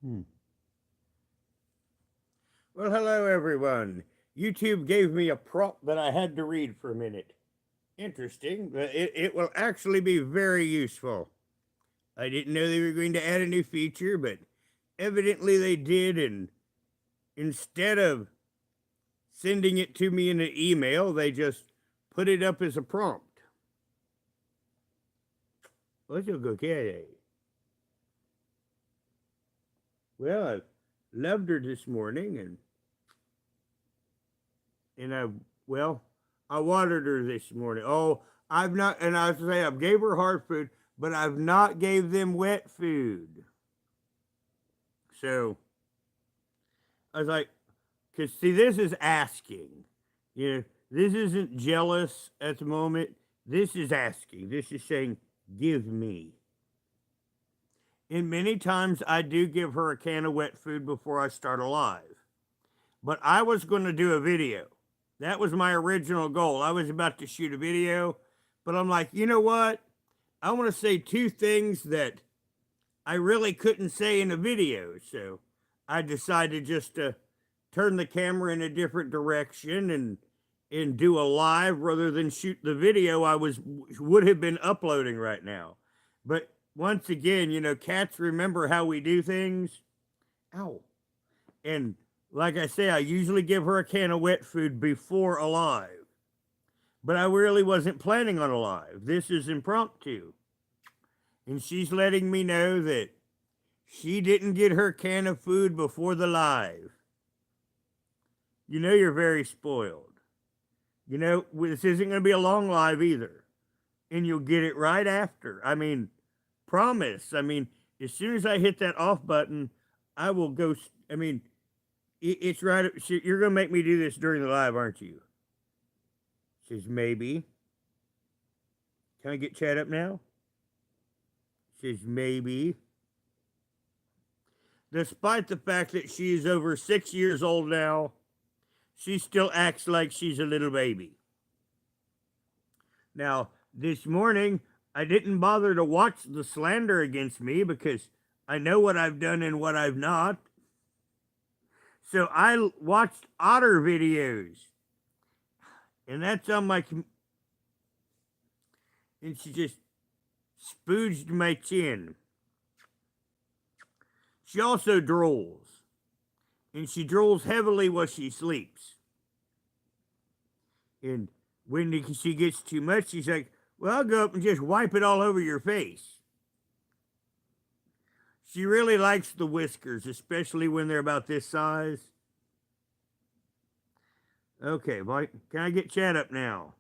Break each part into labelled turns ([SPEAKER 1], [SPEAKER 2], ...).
[SPEAKER 1] Hmm. Well, hello everyone. YouTube gave me a prompt that I had to read for a minute. Interesting, but it will actually be very useful. I didn't know they were going to add a new feature, but evidently they did, and instead of sending it to me in an email, they just put it up as a prompt. Let's go get it. Well, I loved her this morning, and I watered her this morning. Oh, I've not, and I say I gave her hard food, but I've not gave them wet food. So I was like, because see, this is asking. You know, this isn't jealous at the moment. This is asking. This is saying, give me. And many times I do give her a can of wet food before I start a live. But I was going to do a video. That was my original goal. I was about to shoot a video, but I'm like, you know what? I want to say two things that I really couldn't say in a video. So I decided just to turn the camera in a different direction and do a live rather than shoot the video I would have been uploading right now. But once again, cats remember how we do things. Ow. And like I say, I usually give her a can of wet food before a live. But I really wasn't planning on a live. This is impromptu. And she's letting me know that she didn't get her can of food before the live. You know you're very spoiled. This isn't going to be a long live either. And you'll get it right after. I mean, promise. I mean, as soon as I hit that off button, I will go. I mean, it's right. You're going to make me do this during the live, aren't you? Says maybe. Can I get chat up now? Says maybe. Despite the fact that she is over 6 years old now, she still acts like she's a little baby. Now, this morning, I didn't bother to watch the slander against me because I know what I've done and what I've not. So I watched otter videos. And that's on my... And she just spooged my chin. She also drools. And she drools heavily while she sleeps. And when she gets too much, she's like, well, I'll go up and just wipe it all over your face. She really likes the whiskers, especially when they're about this size. Okay, boy, can I get chat up now?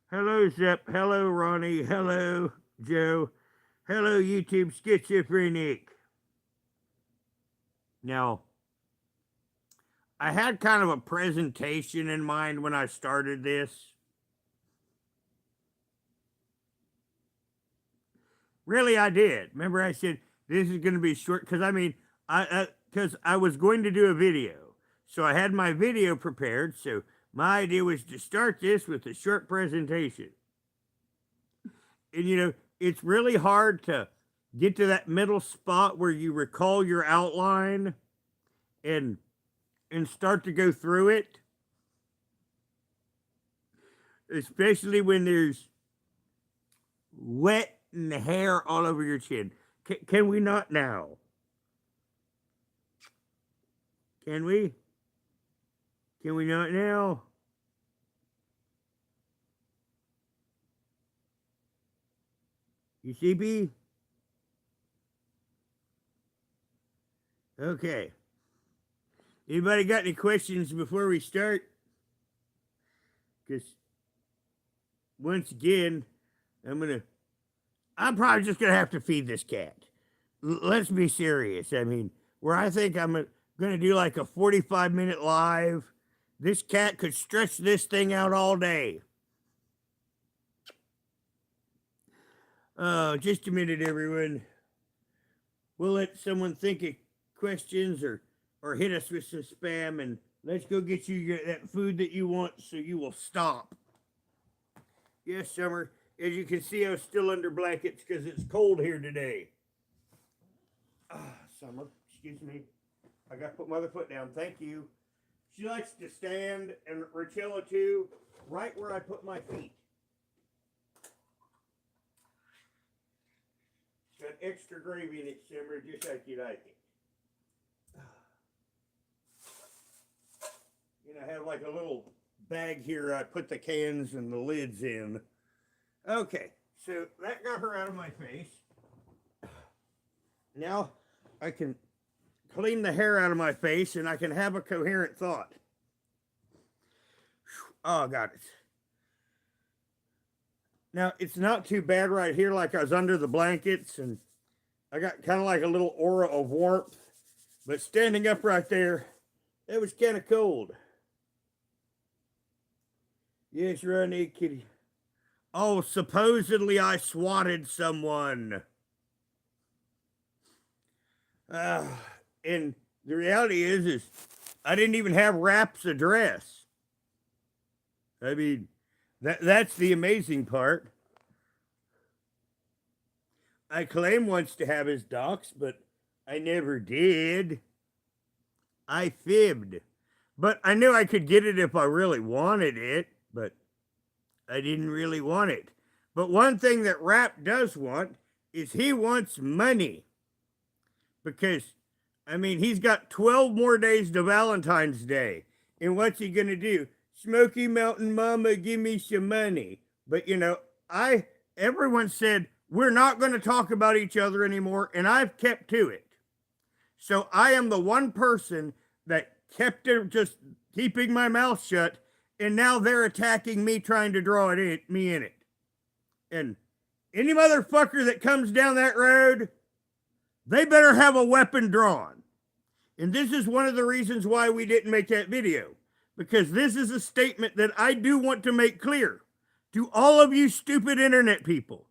[SPEAKER 1] Hello, Zep. Hello, Ronnie. Hello, Joe. Hello, YouTube Schizophrenic. Now, I had kind of a presentation in mind when I started this. Really, I did. Remember, I said this is going to be short because I was going to do a video, so I had my video prepared. So my idea was to start this with a short presentation, and it's really hard to get to that middle spot where you recall your outline and start to go through it, especially when there's wet and hair all over your chin. Can we not now? Can we? Can we not now? You see, B? Okay. Anybody got any questions before we start? Because once again, I'm probably just gonna have to feed this cat. Let's be serious. I mean, where I think I'm gonna do like a 45-minute live, this cat could stretch this thing out all day. Just a minute, everyone. We'll let someone think of questions or hit us with some spam, and let's go get you that food that you want so you will stop. Yes, Summer. As you can see, I'm still under blankets because it's cold here today. Summer, excuse me. I got to put my other foot down. Thank you. She likes to stand, and Rachella too, right where I put my feet. Got extra gravy in it, Simmer, just like you like it. You know, I have like a little bag here I put the cans and the lids in. Okay, so that got her out of my face. Now I can clean the hair out of my face and I can have a coherent thought. Oh, got it. Now, it's not too bad right here, like I was under the blankets and I got kind of like a little aura of warmth. But standing up right there, it was kind of cold. Yes, Ronnie, kitty. Oh, supposedly I swatted someone. And the reality is I didn't even have Rap's address. I mean, that's the amazing part. I claim once to have his docs, but I never did. I fibbed. But I knew I could get it if I really wanted it, but I didn't really want it. But one thing that Rap does want is he wants money. Because, I mean, he's got 12 more days to Valentine's Day. And what's he going to do? Smoky Mountain Mama, give me some money. But, you know, everyone said, we're not going to talk about each other anymore, and I've kept to it. So I am the one person that kept it, just keeping my mouth shut, and now they're attacking me, trying to draw me in it. And any motherfucker that comes down that road, they better have a weapon drawn. And this is one of the reasons why we didn't make that video. Because this is a statement that I do want to make clear to all of you stupid internet people.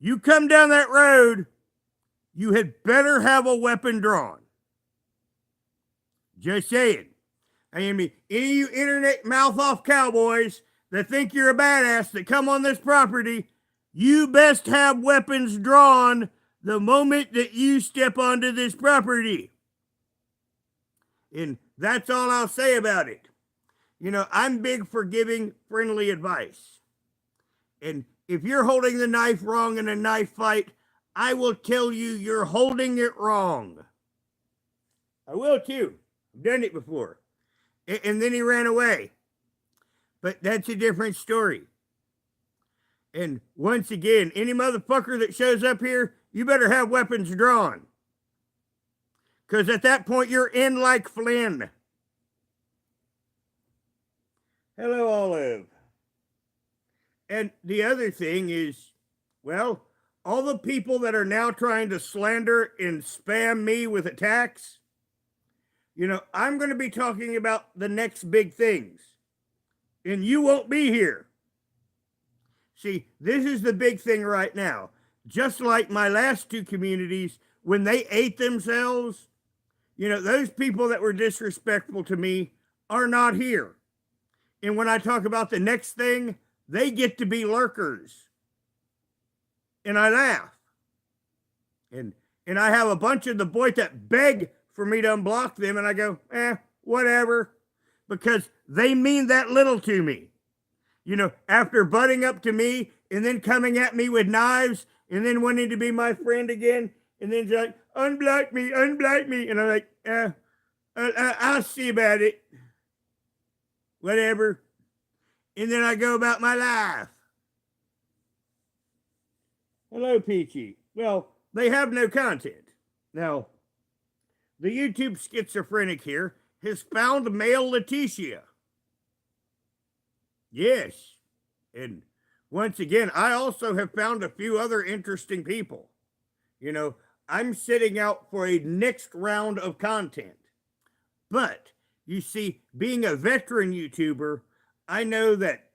[SPEAKER 1] You come down that road, you had better have a weapon drawn. Just saying. I mean, any of you internet mouth-off cowboys that think you're a badass that come on this property, you best have weapons drawn the moment that you step onto this property. And that's all I'll say about it. You know, I'm big for giving friendly advice. And if you're holding the knife wrong in a knife fight, I will tell you you're holding it wrong. I will too. I've done it before. And then he ran away. But that's a different story. And once again, any motherfucker that shows up here, you better have weapons drawn. Because at that point, you're in like Flynn. Hello, Olive. And the other thing is, well, all the people that are now trying to slander and spam me with attacks, you know, I'm going to be talking about the next big things. And you won't be here. See, this is the big thing right now. Just like my last two communities, when they ate themselves, you know, those people that were disrespectful to me are not here. And when I talk about the next thing, they get to be lurkers. And I laugh. And I have a bunch of the boys that beg for me to unblock them, and I go, whatever. Because they mean that little to me. You know, after butting up to me, and then coming at me with knives, and then wanting to be my friend again, and then like, unblock me. And I'm like, I'll see about it. Whatever. And then I go about my life. Hello, Peachy. Well, they have no content. Now, the YouTube schizophrenic here has found male Leticia. Yes. And once again, I also have found a few other interesting people. You know, I'm sitting out for a next round of content. But, you see, being a veteran YouTuber, I know that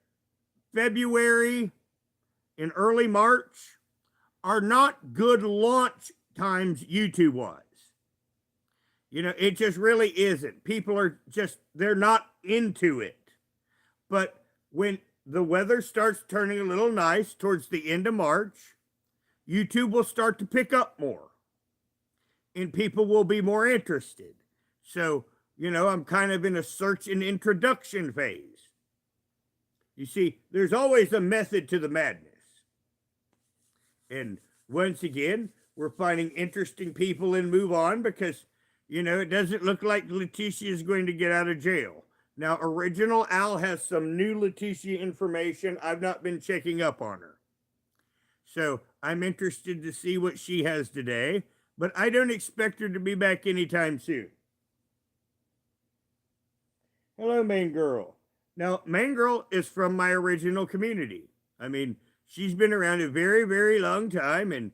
[SPEAKER 1] February and early March are not good launch times YouTube-wise. You know, it just really isn't. People are just, they're not into it. But when the weather starts turning a little nice towards the end of March, YouTube will start to pick up more and people will be more interested. So, I'm kind of in a search and introduction phase. You see, there's always a method to the madness. And once again, we're finding interesting people and move on because, it doesn't look like Letitia is going to get out of jail. Now, Original Al has some new Letitia information. I've not been checking up on her. So I'm interested to see what she has today, but I don't expect her to be back anytime soon. Hello, Main Girl. Now, Main Girl is from my original community. I mean, she's been around a very, very long time, and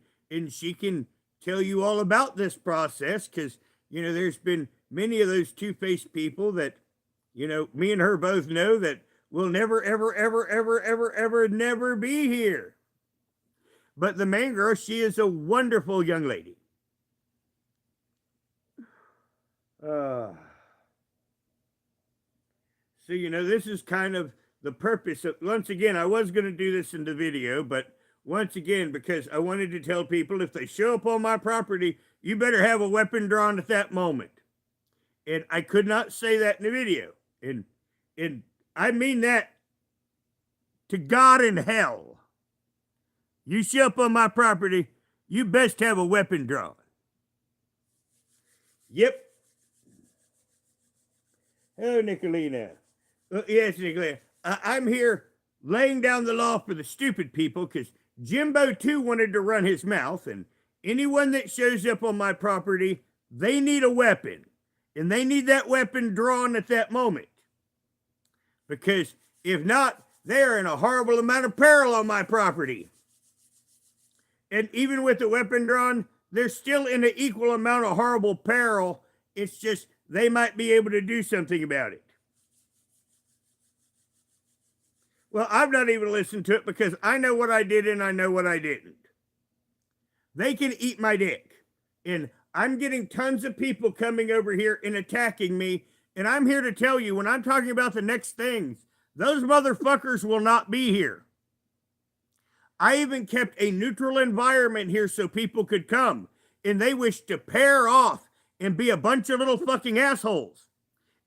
[SPEAKER 1] she can tell you all about this process because, there's been many of those two-faced people that, me and her both know that will never, ever, ever, ever, ever, ever, never be here. But the Main Girl, she is a wonderful young lady. So, this is kind of the purpose of, once again, I was going to do this in the video, but once again, because I wanted to tell people if they show up on my property, you better have a weapon drawn at that moment. And I could not say that in the video. And I mean that to God in hell. You show up on my property, you best have a weapon drawn. Yep. Hello, Nicolina. Yes, Nicolina. I'm here laying down the law for the stupid people because Jimbo too wanted to run his mouth, and anyone that shows up on my property, they need a weapon. And they need that weapon drawn at that moment. Because if not, they're in a horrible amount of peril on my property. And even with the weapon drawn, they're still in an equal amount of horrible peril. It's just they might be able to do something about it. Well, I've not even listened to it because I know what I did and I know what I didn't. They can eat my dick. And I'm getting tons of people coming over here and attacking me. And I'm here to tell you, when I'm talking about the next things, those motherfuckers will not be here. I even kept a neutral environment here so people could come. And they wish to pair off and be a bunch of little fucking assholes.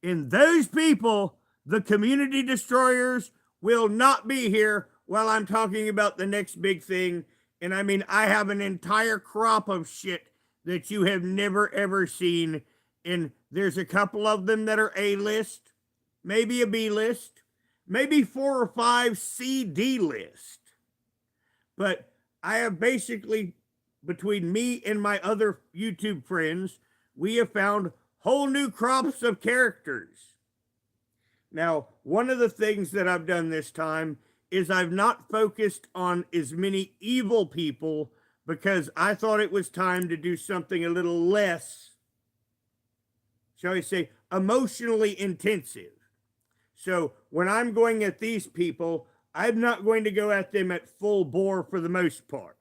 [SPEAKER 1] And those people, the community destroyers, will not be here while I'm talking about the next big thing. And I mean, I have an entire crop of shit that you have never ever seen. And there's a couple of them that are A-list, maybe a B-list, maybe 4 or 5 C-D list. But I have basically, between me and my other YouTube friends, we have found whole new crops of characters. Now, one of the things that I've done this time is I've not focused on as many evil people because I thought it was time to do something a little less, shall we say, emotionally intensive. So when I'm going at these people, I'm not going to go at them at full bore for the most part.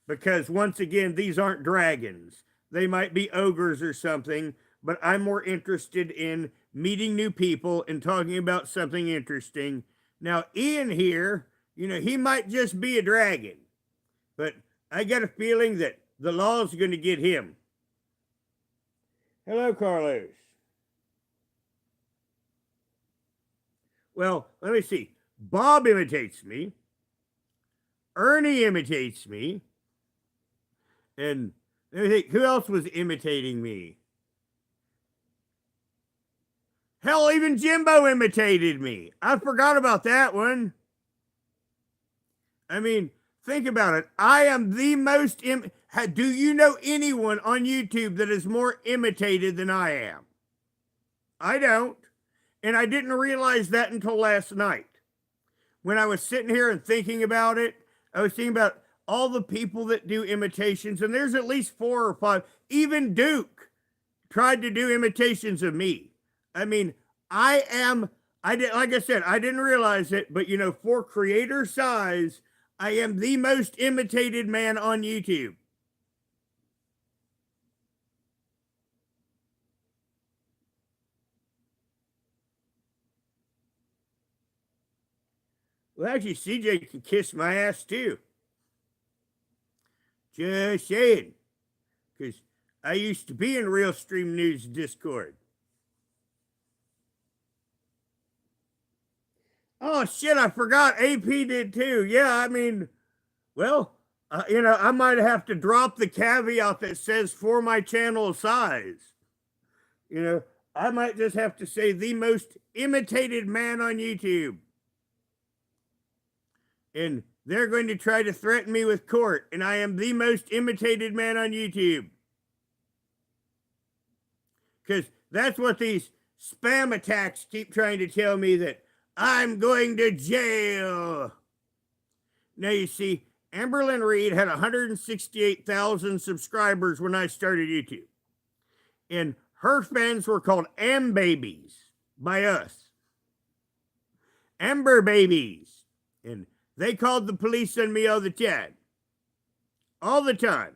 [SPEAKER 1] Because once again, these aren't dragons. They might be ogres or something, but I'm more interested in meeting new people and talking about something interesting. Now, Ian here, he might just be a dragon, but I got a feeling that the law's going to get him. Hello, Carlos. Well, let me see. Bob imitates me. Ernie imitates me. And let me think, who else was imitating me? Hell, even Jimbo imitated me. I forgot about that one. I mean, think about it. I am the most... Do you know anyone on YouTube that is more imitated than I am? I don't. And I didn't realize that until last night. When I was sitting here and thinking about it, I was thinking about all the people that do imitations, and there's at least 4 or 5. Even Duke tried to do imitations of me. I mean, like I said, I didn't realize it, but for creator size, I am the most imitated man on YouTube. Well, actually, CJ can kiss my ass too. Just saying. Because I used to be in Real Stream News Discord. Oh, shit, I forgot. AP did too. Yeah, I mean, well, I might have to drop the caveat that says for my channel size. I might just have to say the most imitated man on YouTube. And they're going to try to threaten me with court, and I am the most imitated man on YouTube. Because that's what these spam attacks keep trying to tell me, that I'm going to jail. Now, you see, Amberlynn Reed had 168,000 subscribers when I started YouTube. And her fans were called Am Babies by us. Amber Babies. And they called the police on me all the time. All the time.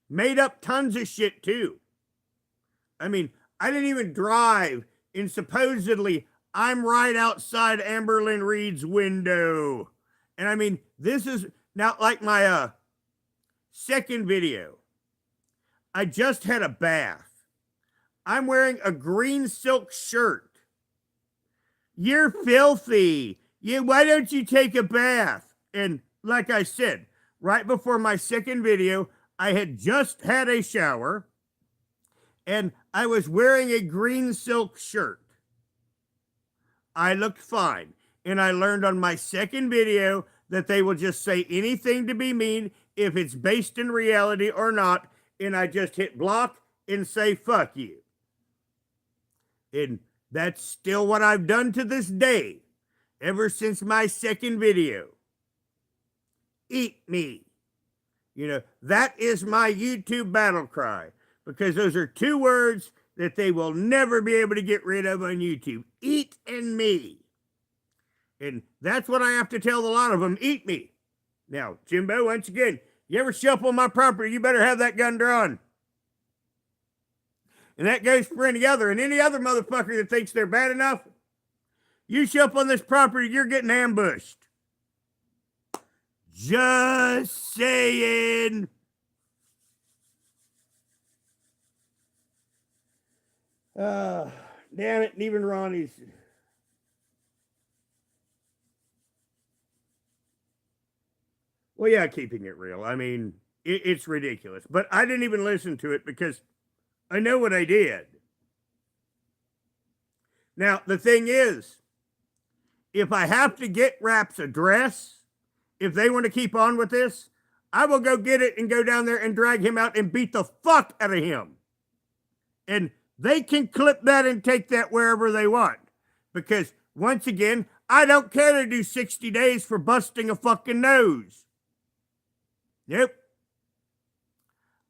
[SPEAKER 1] Made up tons of shit too. I mean, I didn't even drive, and supposedly I'm right outside Amberlynn Reed's window. And I mean, this is now like my second video. I just had a bath. I'm wearing a green silk shirt. You're filthy. Why don't you take a bath? And like I said, right before my second video, I had just had a shower and I was wearing a green silk shirt. I looked fine. And I learned on my second video that they will just say anything to be mean if it's based in reality or not. And I just hit block and say, fuck you. And that's still what I've done to this day, ever since my second video. Eat me. That is my YouTube battle cry, because those are two words that they will never be able to get rid of on YouTube. Eat and me. And that's what I have to tell a lot of them. Eat me. Now, Jimbo, once again, you ever show up on my property, you better have that gun drawn. And that goes for any other. And any other motherfucker that thinks they're bad enough, you show up on this property, you're getting ambushed. Just saying. Damn it, and even Ronnie's. Well, yeah, keeping it real. I mean, it's ridiculous. But I didn't even listen to it because I know what I did. Now, the thing is, if I have to get Rap's address, if they want to keep on with this, I will go get it and go down there and drag him out and beat the fuck out of him. And they can clip that and take that wherever they want. Because, once again, I don't care to do 60 days for busting a fucking nose. Nope.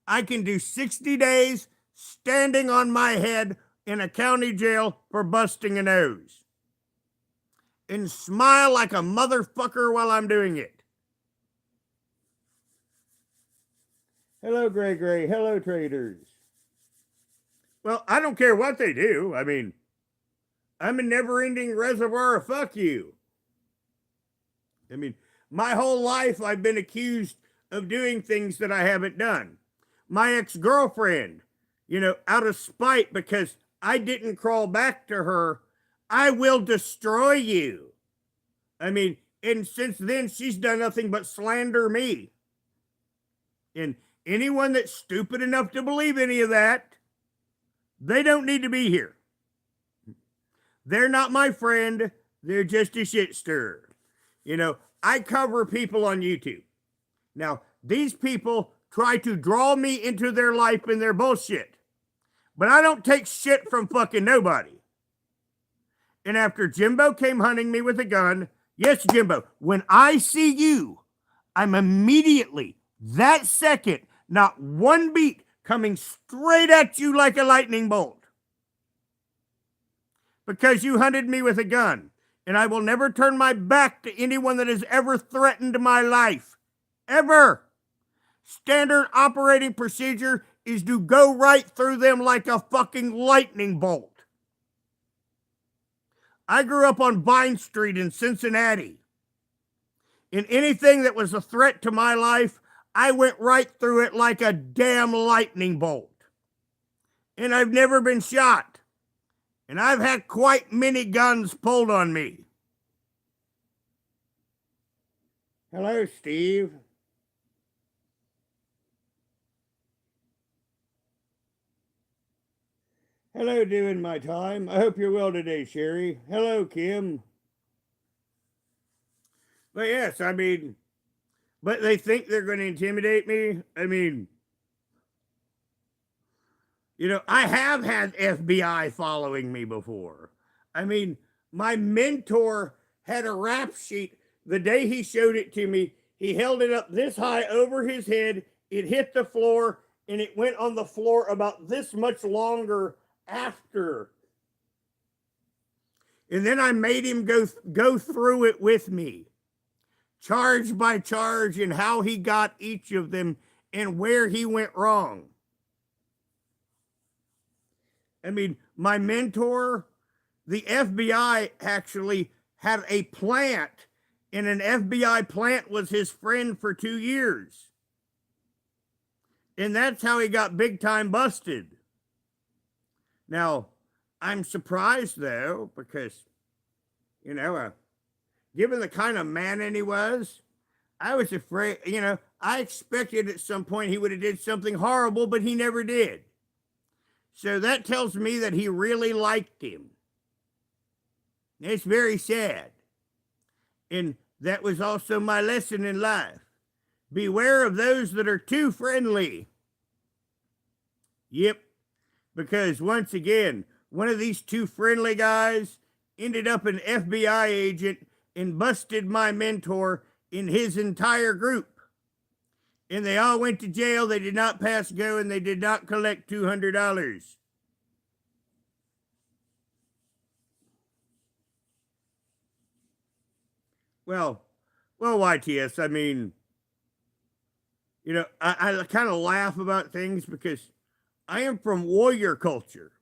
[SPEAKER 1] I can do 60 days standing on my head in a county jail for busting a nose. And smile like a motherfucker while I'm doing it. Hello, Gray Gray. Hello, traders. Well, I don't care what they do. I mean, I'm a never-ending reservoir of fuck you. I mean, my whole life I've been accused of doing things that I haven't done. My ex-girlfriend, out of spite because I didn't crawl back to her, I will destroy you. I mean, and since then, she's done nothing but slander me. And anyone that's stupid enough to believe any of that, they don't need to be here. They're not my friend. They're just a shit stirrer. I cover people on YouTube. Now, these people try to draw me into their life and their bullshit. But I don't take shit from fucking nobody. And after Jimbo came hunting me with a gun, yes, Jimbo, when I see you, I'm immediately, that second, not one beat, coming straight at you like a lightning bolt. Because you hunted me with a gun. And I will never turn my back to anyone that has ever threatened my life. Ever. Standard operating procedure is to go right through them like a fucking lightning bolt. I grew up on Vine Street in Cincinnati. And anything that was a threat to my life, I went right through it like a damn lightning bolt. And I've never been shot. And I've had quite many guns pulled on me. Hello, Steve. Hello, doing my time. I hope you're well today, Sherry. Hello, Kim. But yes, I mean, but they think they're going to intimidate me. I mean, you know, I have had FBI following me before. I mean, my mentor had a rap sheet. The day he showed it to me, he held it up this high over his head. It hit the floor, and it went on the floor about this much longer after. And then I made him go through it with me, charge by charge, and how he got each of them and where he went wrong. I mean, my mentor, the FBI actually had a plant, and an FBI plant was his friend for 2 years. And that's how he got big time busted. Now, I'm surprised though, because, you know, given the kind of man he was, I was afraid, you know, I expected at some point he would have did something horrible, but he never did. So that tells me that he really liked him. It's very sad. And that was also my lesson in life. Beware of those that are too friendly. Yep. Because once again, one of these two friendly guys ended up an FBI agent and busted my mentor in his entire group. And they all went to jail. They did not pass go, and they did not collect $200. Well, YTS, I mean, you know, I kind of laugh about things because I am from warrior culture.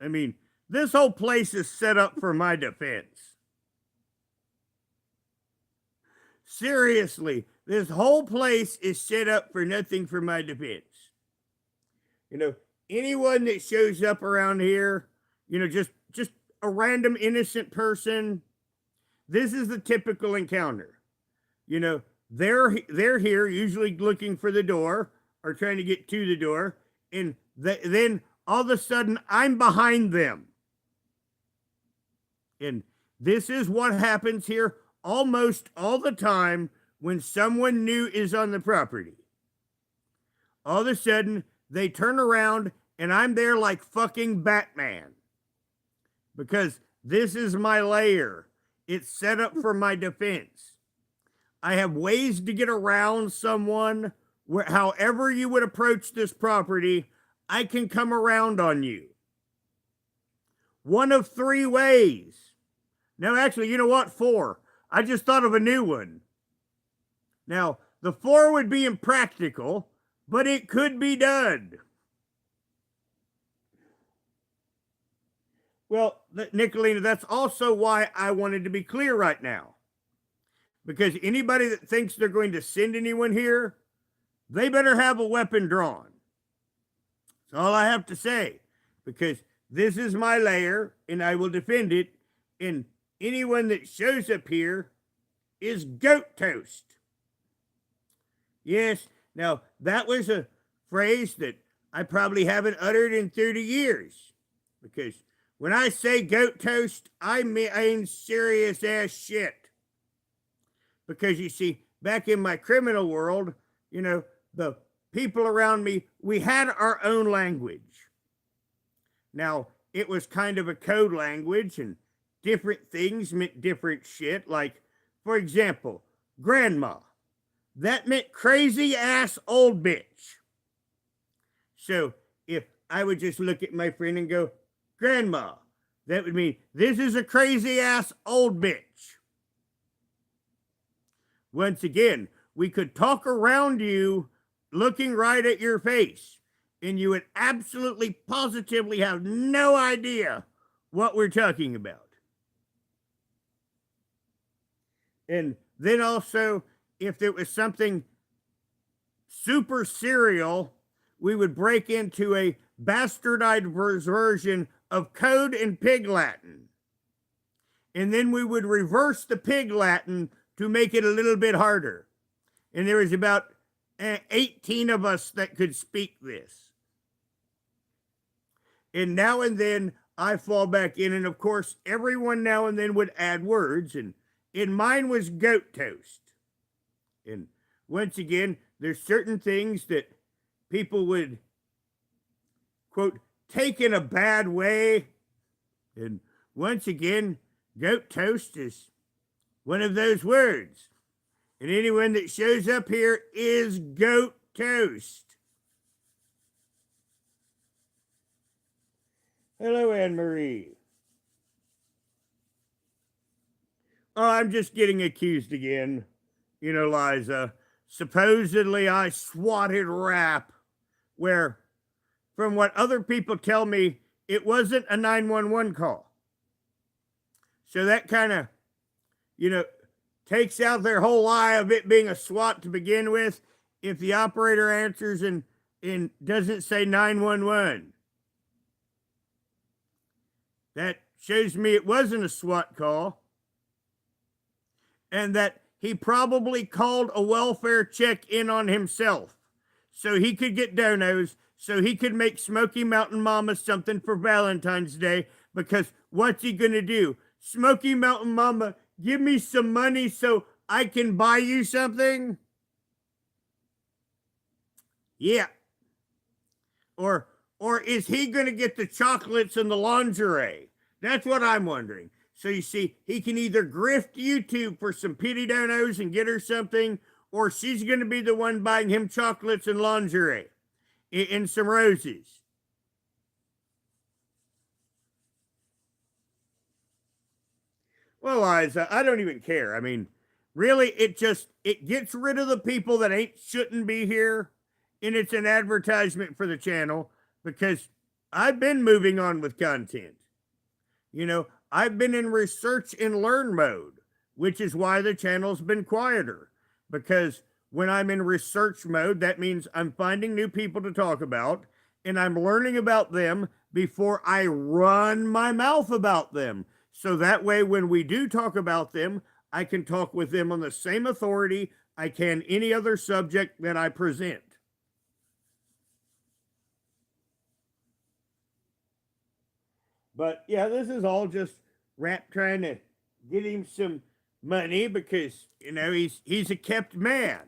[SPEAKER 1] I mean, this whole place is set up for my defense. Seriously, this whole place is set up for nothing for my defense. You know, anyone that shows up around here, you know, just a random innocent person, this is the typical encounter. You know, they're here usually looking for the door or trying to get to the door, and then all of a sudden I'm behind them. And this is what happens here almost all the time when someone new is on the property. All of a sudden, they turn around and I'm there like fucking Batman. Because this is my lair. It's set up for my defense. I have ways to get around someone where, however you would approach this property, I can come around on you. One of 3 ways. No, actually, you know what? 4. I just thought of a new one. Now, the 4 would be impractical, but it could be done. Well, Nicolina, that's also why I wanted to be clear right now. Because anybody that thinks they're going to send anyone here, they better have a weapon drawn. That's all I have to say. Because this is my lair, and I will defend it. And anyone that shows up here is goat toast. Yes, now that was a phrase that I probably haven't uttered in 30 years. Because when I say goat toast, I mean serious ass shit. Because you see, back in my criminal world, you know, the people around me, we had our own language. Now, it was kind of a code language, and different things meant different shit. Like, for example, grandma. That meant crazy ass old bitch. So if I would just look at my friend and go, grandma, that would mean this is a crazy ass old bitch. Once again, we could talk around you looking right at your face, and you would absolutely positively have no idea what we're talking about. And then also, if it was something super serial, we would break into a bastardized version of code in Pig Latin. And then we would reverse the Pig Latin to make it a little bit harder. And there was about 18 of us that could speak this. And now and then I fall back in, and of course, everyone now and then would add words, and mine was goat toast. And once again, there's certain things that people would, quote, take in a bad way. And once again, goat toast is one of those words. And anyone that shows up here is goat toast. Hello, Anne-Marie. Oh, I'm just getting accused again. You know, Liza, supposedly I swatted rap, where, from what other people tell me, it wasn't a 911 call. So that kind of, takes out their whole lie of it being a SWAT to begin with, if the operator answers and doesn't say 911. That shows me it wasn't a SWAT call, and that he probably called a welfare check in on himself so he could get donos, so he could make Smoky Mountain Mama something for Valentine's Day, because what's he going to do? Smoky Mountain Mama, give me some money so I can buy you something? Yeah. Or is he going to get the chocolates and the lingerie? That's what I'm wondering. So you see, he can either grift YouTube for some pity donos and get her something, or she's going to be the one buying him chocolates and lingerie and some roses. Well, Liza, I don't even care. I mean, really, it gets rid of the people that shouldn't be here, and it's an advertisement for the channel, because I've been moving on with content. I've been in research and learn mode, which is why the channel's been quieter. Because when I'm in research mode, that means I'm finding new people to talk about, and I'm learning about them before I run my mouth about them. So that way, when we do talk about them, I can talk with them on the same authority I can any other subject that I present. But yeah, this is all just Rap trying to get him some money because, he's a kept man.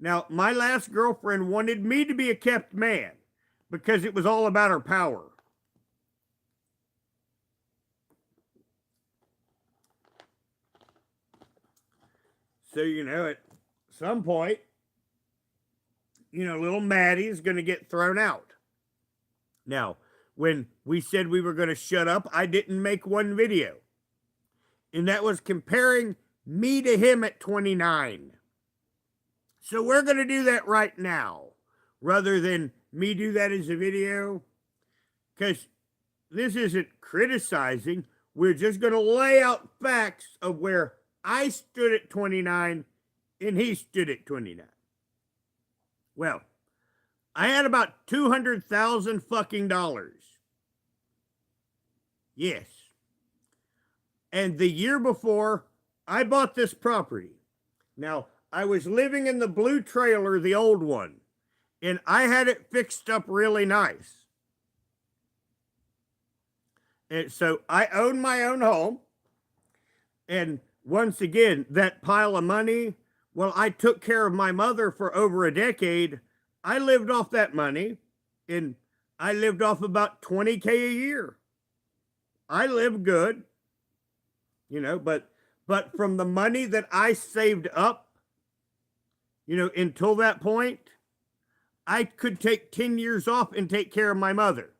[SPEAKER 1] Now, my last girlfriend wanted me to be a kept man because it was all about her power. So, at some point, little Maddie is going to get thrown out. Now, when we said we were going to shut up, I didn't make one video. And that was comparing me to him at 29. So we're going to do that right now, rather than me do that as a video. Because this isn't criticizing. We're just going to lay out facts of where I stood at 29 and he stood at 29. Well, I had about 200,000 fucking dollars. Yes. And the year before, I bought this property. Now, I was living in the blue trailer, the old one, and I had it fixed up really nice. And so I own my own home. And once again, that pile of money, well, I took care of my mother for over a decade. I lived off that money, and I lived off about $20K a year. I lived good, but from the money that I saved up, until that point, I could take 10 years off and take care of my mother.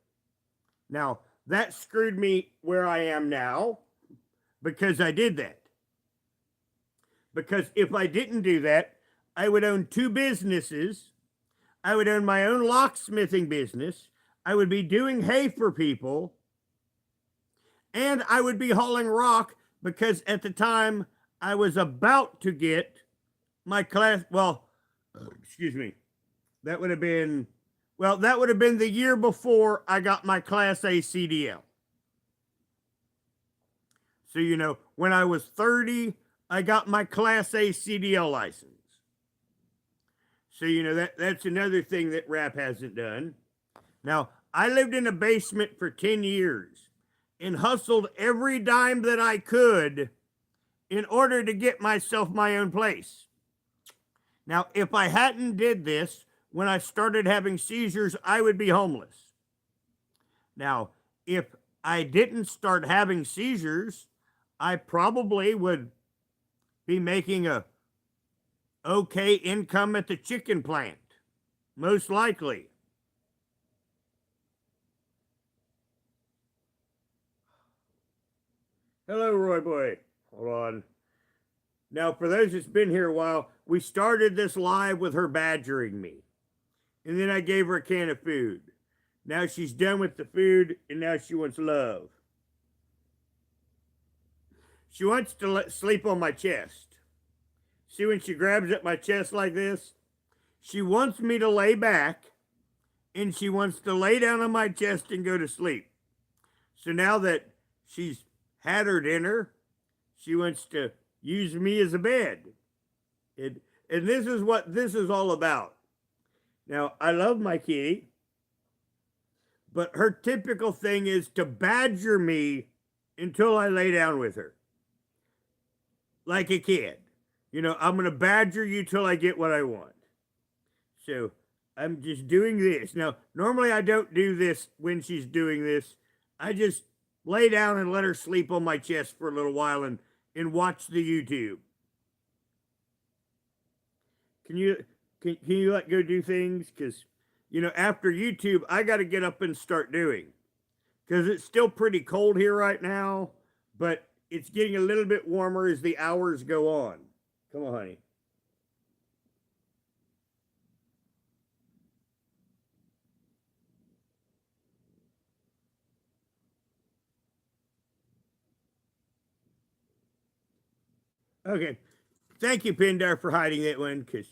[SPEAKER 1] Now, that screwed me where I am now because I did that. Because if I didn't do that, I would own 2 businesses. I would own my own locksmithing business. I would be doing hay for people. And I would be hauling rock because at the time I was about to get my class, well, excuse me, that would have been, well, that would have been the year before I got my Class A CDL. So, when I was 30, I got my Class A CDL license. So, that's another thing that rap hasn't done. Now, I lived in a basement for 10 years and hustled every dime that I could in order to get myself my own place. Now, if I hadn't did this when I started having seizures, I would be homeless. Now, if I didn't start having seizures, I probably would be making a okay income at the chicken plant, most likely. Hello, Roy Boy. Hold on. Now, for those that's been here a while, we started this live with her badgering me. And then I gave her a can of food. Now she's done with the food, and now she wants love. She wants to sleep on my chest. See, when she grabs at my chest like this, she wants me to lay back, and she wants to lay down on my chest and go to sleep. So now that she's had her dinner, she wants to use me as a bed. And this is what this is all about. Now, I love my kitty, but her typical thing is to badger me until I lay down with her. Like a kid. I'm going to badger you till I get what I want. So I'm just doing this. Now, normally I don't do this when she's doing this. I just lay down and let her sleep on my chest for a little while and watch the YouTube. Can you let go do things? Because, after YouTube, I got to get up and start doing. Because it's still pretty cold here right now, but it's getting a little bit warmer as the hours go on. Come on, honey. Okay. Thank you, Pindar, for hiding that one, because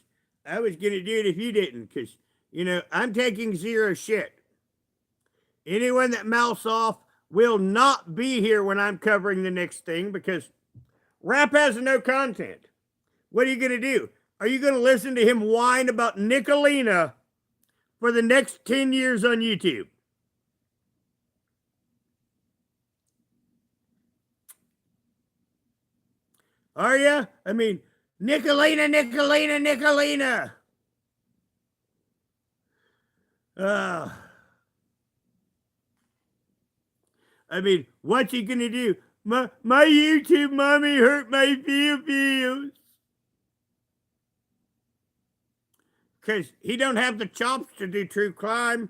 [SPEAKER 1] I was going to do it if you didn't, because, I'm taking zero shit. Anyone that mouths off will not be here when I'm covering the next thing, because rap has no content. What are you going to do? Are you going to listen to him whine about Nicolina for the next 10 years on YouTube? Are you? I mean, Nicolina, Nicolina, Nicolina. I mean, what's he gonna do? My YouTube mommy hurt my feels. Because he don't have the chops to do true crime.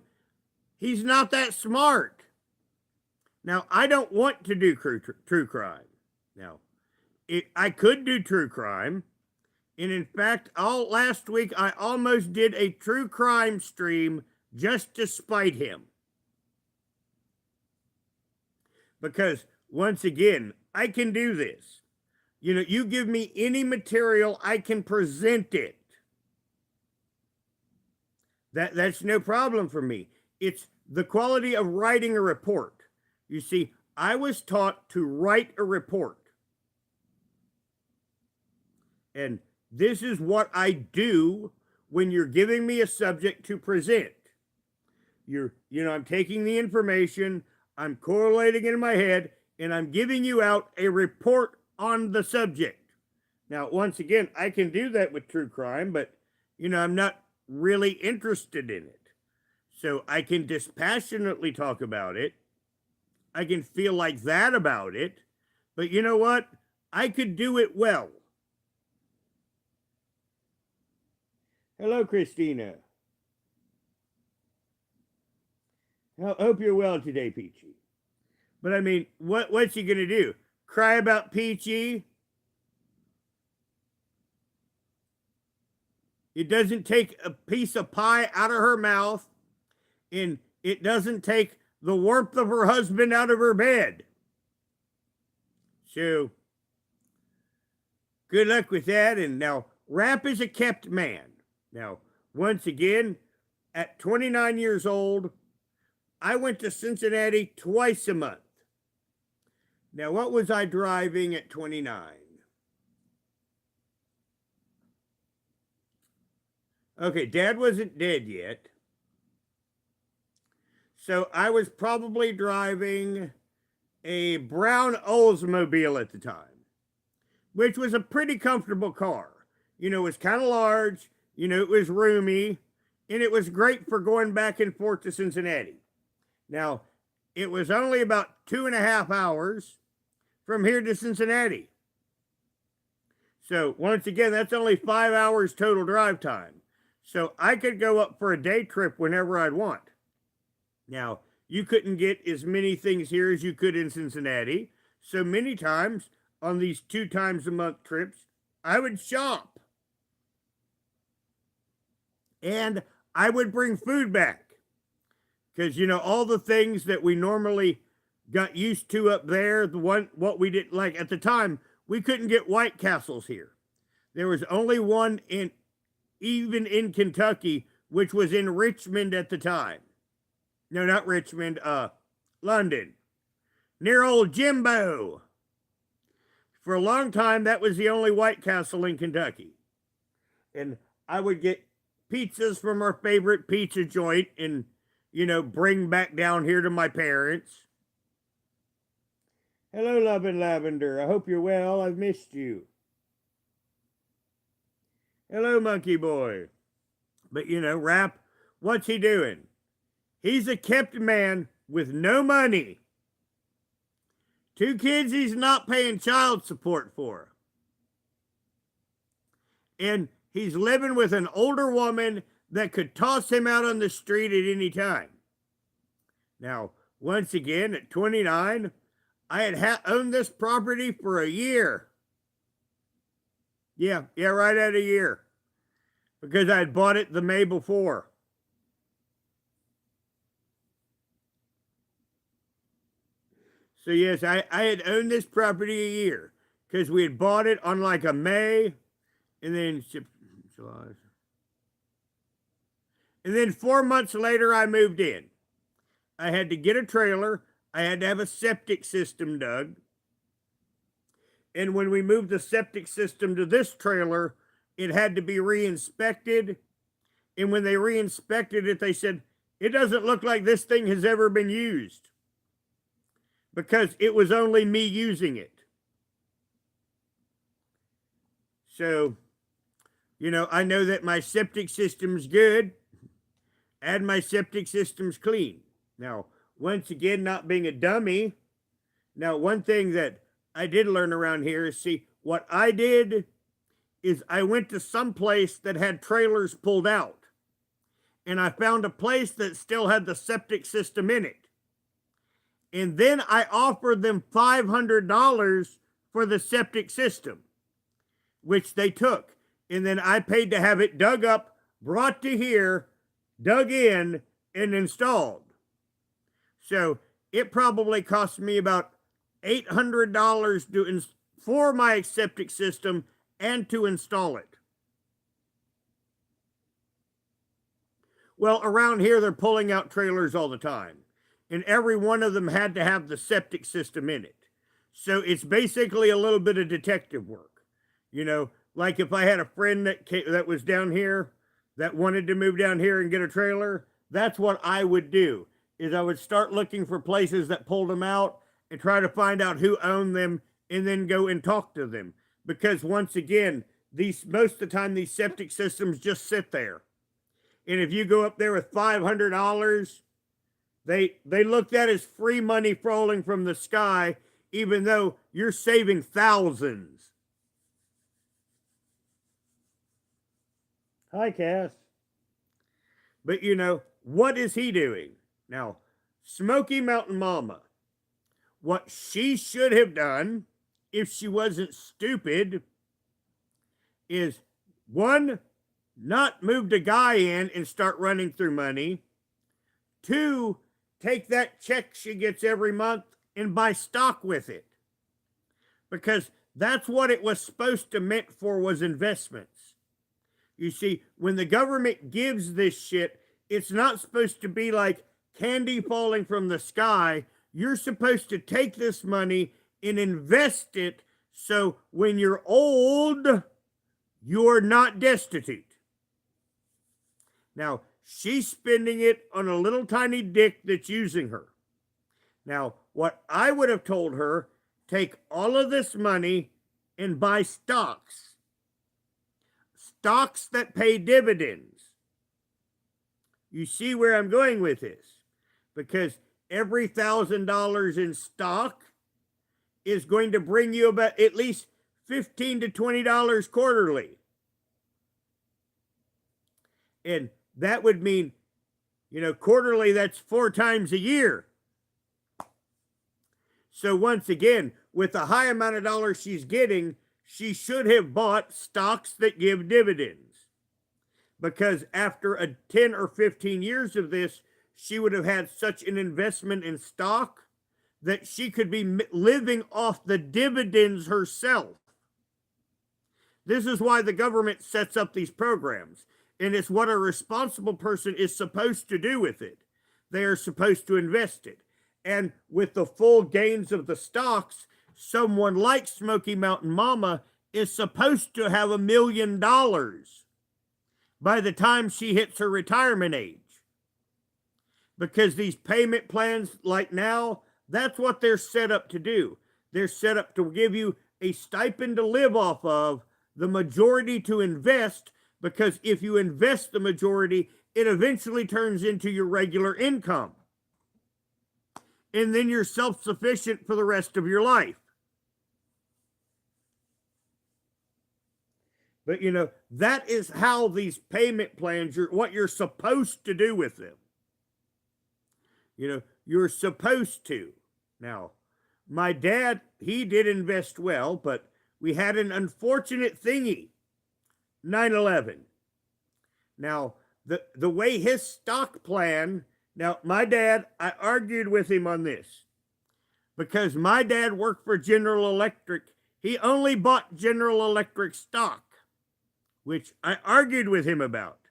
[SPEAKER 1] He's not that smart. Now, I don't want to do true crime. Now, I could do true crime. And in fact, last week, I almost did a true crime stream just to spite him. Because, once again, I can do this. You give me any material, I can present it. That's no problem for me. It's the quality of writing a report. You see, I was taught to write a report. And this is what I do when you're giving me a subject to present. I'm taking the information, I'm correlating it in my head, and I'm giving you out a report on the subject. Now, once again, I can do that with true crime, but, I'm not really interested in it. So I can dispassionately talk about it. I can feel like that about it. But you know what? I could do it well. Hello, Christina. I hope you're well today, Peachy. But I mean, what's he gonna do? Cry about Peachy? It doesn't take a piece of pie out of her mouth, and it doesn't take the warmth of her husband out of her bed. So, good luck with that. And now, Rap is a kept man. Now, once again, at 29 years old, I went to Cincinnati twice a month. Now, what was I driving at 29? Okay, Dad wasn't dead yet. So I was probably driving a brown Oldsmobile at the time, which was a pretty comfortable car. You know, it was kind of large, you know, it was roomy, and it was great for going back and forth to Cincinnati. Now, it was only about 2.5 hours from here to Cincinnati. So, once again, that's only 5 hours total drive time. So, I could go up for a day trip whenever I'd want. Now, you couldn't get as many things here as you could in Cincinnati. So, many times on these 2 times a month trips, I would shop. And I would bring food back. Because, you know, all the things that we normally got used to up there, what we did, like at the time, we couldn't get White Castles here. There was only one even in Kentucky, which was in Richmond at the time. No, not Richmond, London. Near old Jimbo. For a long time, that was the only White Castle in Kentucky. And I would get pizzas from our favorite pizza joint and, you know, bring back down here to my parents. Hello, Love and Lavender. I hope you're well. I've missed you. Hello, Monkey Boy. But, you know, Rap, what's he doing? He's a kept man with no money. 2 kids he's not paying child support for. And he's living with an older woman that could toss him out on the street at any time. Now, once again, at 29, I had owned this property for a year. Yeah, right at a year. Because I had bought it the May before. So yes, I had owned this property a year. Because we had bought it on like a May. And then July. And then 4 months later, I moved in. I had to get a trailer. I had to have a septic system dug. And when we moved the septic system to this trailer, it had to be re-inspected. And when they re-inspected it, they said, it doesn't look like this thing has ever been used. Because it was only me using it. So, you know, I know that my septic system's good and my septic system's clean. Now, once again, not being a dummy. Now, one thing that I did learn around here is, see, what I did is I went to some place that had trailers pulled out. And I found a place that still had the septic system in it. And then I offered them $500 for the septic system, which they took. And then I paid to have it dug up, brought to here, dug in, and installed. So it probably cost me about $800 for my septic system and to install it. Well, around here, they're pulling out trailers all the time. And every one of them had to have the septic system in it. So it's basically a little bit of detective work. You know, like if I had a friend that was down here that wanted to move down here and get a trailer, that's what I would do, is I would start looking for places that pulled them out and try to find out who owned them and then go and talk to them. Because once again, most of the time, these septic systems just sit there. And if you go up there with $500, they look at as free money falling from the sky, even though you're saving thousands. Hi, Cass. But you know, what is he doing? Now, Smoky Mountain Mama, what she should have done, if she wasn't stupid, is 1, not move the guy in and start running through money. 2, take that check she gets every month and buy stock with it. Because that's what it was supposed to meant for, was investments. You see, when the government gives this shit, it's not supposed to be like candy falling from the sky. You're supposed to take this money and invest it so when you're old, you're not destitute. Now, she's spending it on a little tiny dick that's using her. Now, what I would have told her, take all of this money and buy stocks. Stocks that pay dividends. You see where I'm going with this? Because every $1,000 in stock is going to bring you about at least $15 to $20 quarterly. And that would mean, quarterly, that's 4 times a year. So once again, with the high amount of dollars she's getting, she should have bought stocks that give dividends. Because after 10 or 15 years of this, she would have had such an investment in stock that she could be living off the dividends herself. This is why the government sets up these programs. And it's what a responsible person is supposed to do with it. They are supposed to invest it. And with the full gains of the stocks, someone like Smoky Mountain Mama is supposed to have $1 million by the time she hits her retirement age. Because these payment plans like now, that's what they're set up to do. They're set up to give you a stipend to live off of, the majority to invest, because if you invest the majority, it eventually turns into your regular income. And then you're self-sufficient for the rest of your life. But, that is how these payment plans, what you're supposed to do with them. You're supposed to. Now, my dad, he did invest well, but we had an unfortunate thingy. 9/11. Now, the way his stock plan, now my dad, I argued with him on this because my dad worked for General Electric. He only bought General Electric stock, which I argued with him about.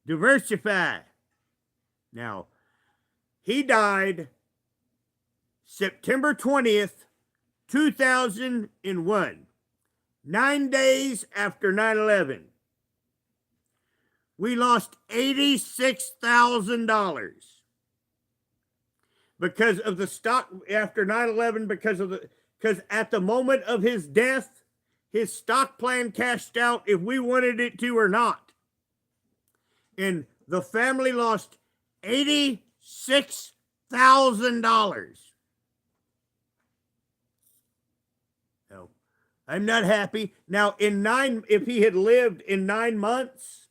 [SPEAKER 1] Diversify. Now, he died September 20th, 2001. 9 days after 9/11, we lost $86,000 because of the stock after 9/11. Because at the moment of his death, his stock plan cashed out if we wanted it to or not, and the family lost $86,000. I'm not happy. Now, if he had lived in 9 months,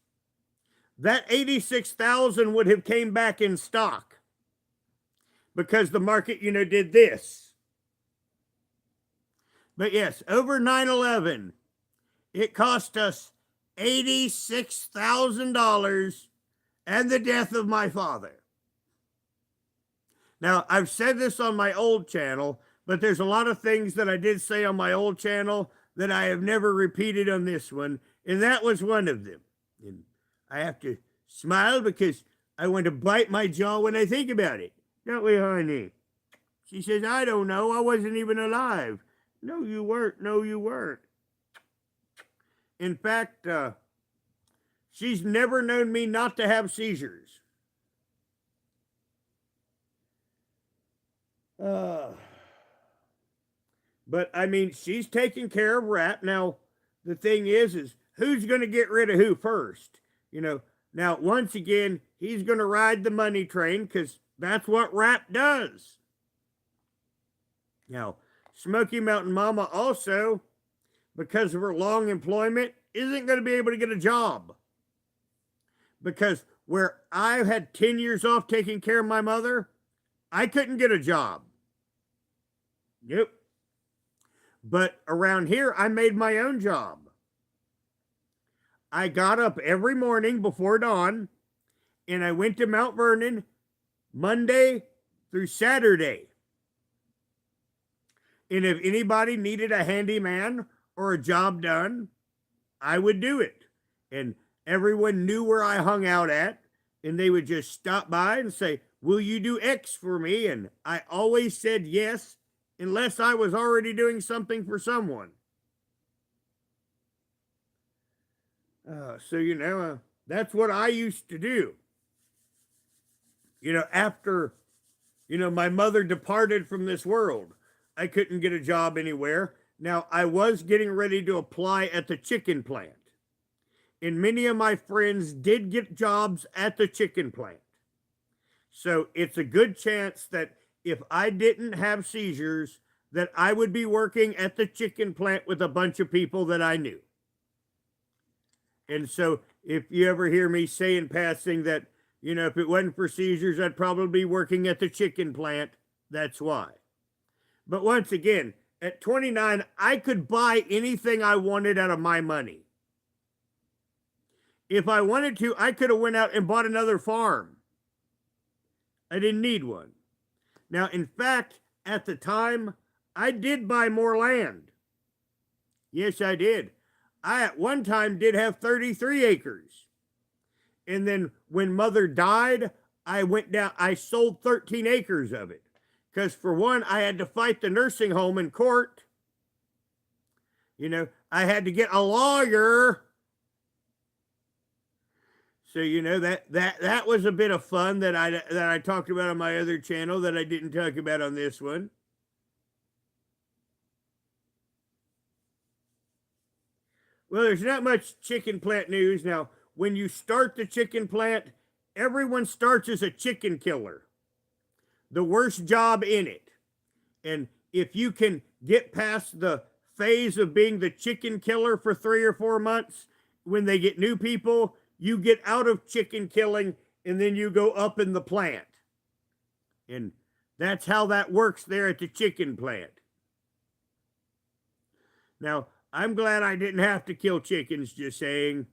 [SPEAKER 1] that 86,000 would have came back in stock because the market, did this. But yes, over 9/11, it cost us $86,000 and the death of my father. Now, I've said this on my old channel, but there's a lot of things that I did say on my old channel that I have never repeated on this one, and that was one of them. And I have to smile because I want to bite my jaw when I think about it. Don't we, honey? She says, I don't know. I wasn't even alive. No, you weren't. No, you weren't. In fact, she's never known me not to have seizures. But, I mean, she's taking care of Rap. Now, the thing is who's going to get rid of who first? Now, once again, he's going to ride the money train because that's what Rap does. Now, Smoky Mountain Mama also, because of her long employment, isn't going to be able to get a job. Because where I had 10 years off taking care of my mother, I couldn't get a job. Yep. But around here, I made my own job. I got up every morning before dawn, and I went to Mount Vernon Monday through Saturday. And if anybody needed a handyman or a job done, I would do it. And everyone knew where I hung out at, and they would just stop by and say, "Will you do X for me?" And I always said yes, unless I was already doing something for someone. So that's what I used to do. After my mother departed from this world, I couldn't get a job anywhere. Now, I was getting ready to apply at the chicken plant, and many of my friends did get jobs at the chicken plant. So it's a good chance that if I didn't have seizures, that I would be working at the chicken plant with a bunch of people that I knew. And so if you ever hear me say in passing that, if it wasn't for seizures, I'd probably be working at the chicken plant, that's why. But once again, at 29, I could buy anything I wanted out of my money. If I wanted to, I could have went out and bought another farm. I didn't need one. Now, in fact, at the time, I did buy more land. Yes, I did. I at one time did have 33 acres. And then when mother died, I sold 13 acres of it. Because for one, I had to fight the nursing home in court. I had to get a lawyer. So that was a bit of fun that I talked about on my other channel that I didn't talk about on this one. Well, there's not much chicken plant news. Now, when you start the chicken plant, everyone starts as a chicken killer. The worst job in it. And if you can get past the phase of being the chicken killer for 3 or 4 months, when they get new people, you get out of chicken killing and then you go up in the plant. And that's how that works there at the chicken plant. Now, I'm glad I didn't have to kill chickens, just saying.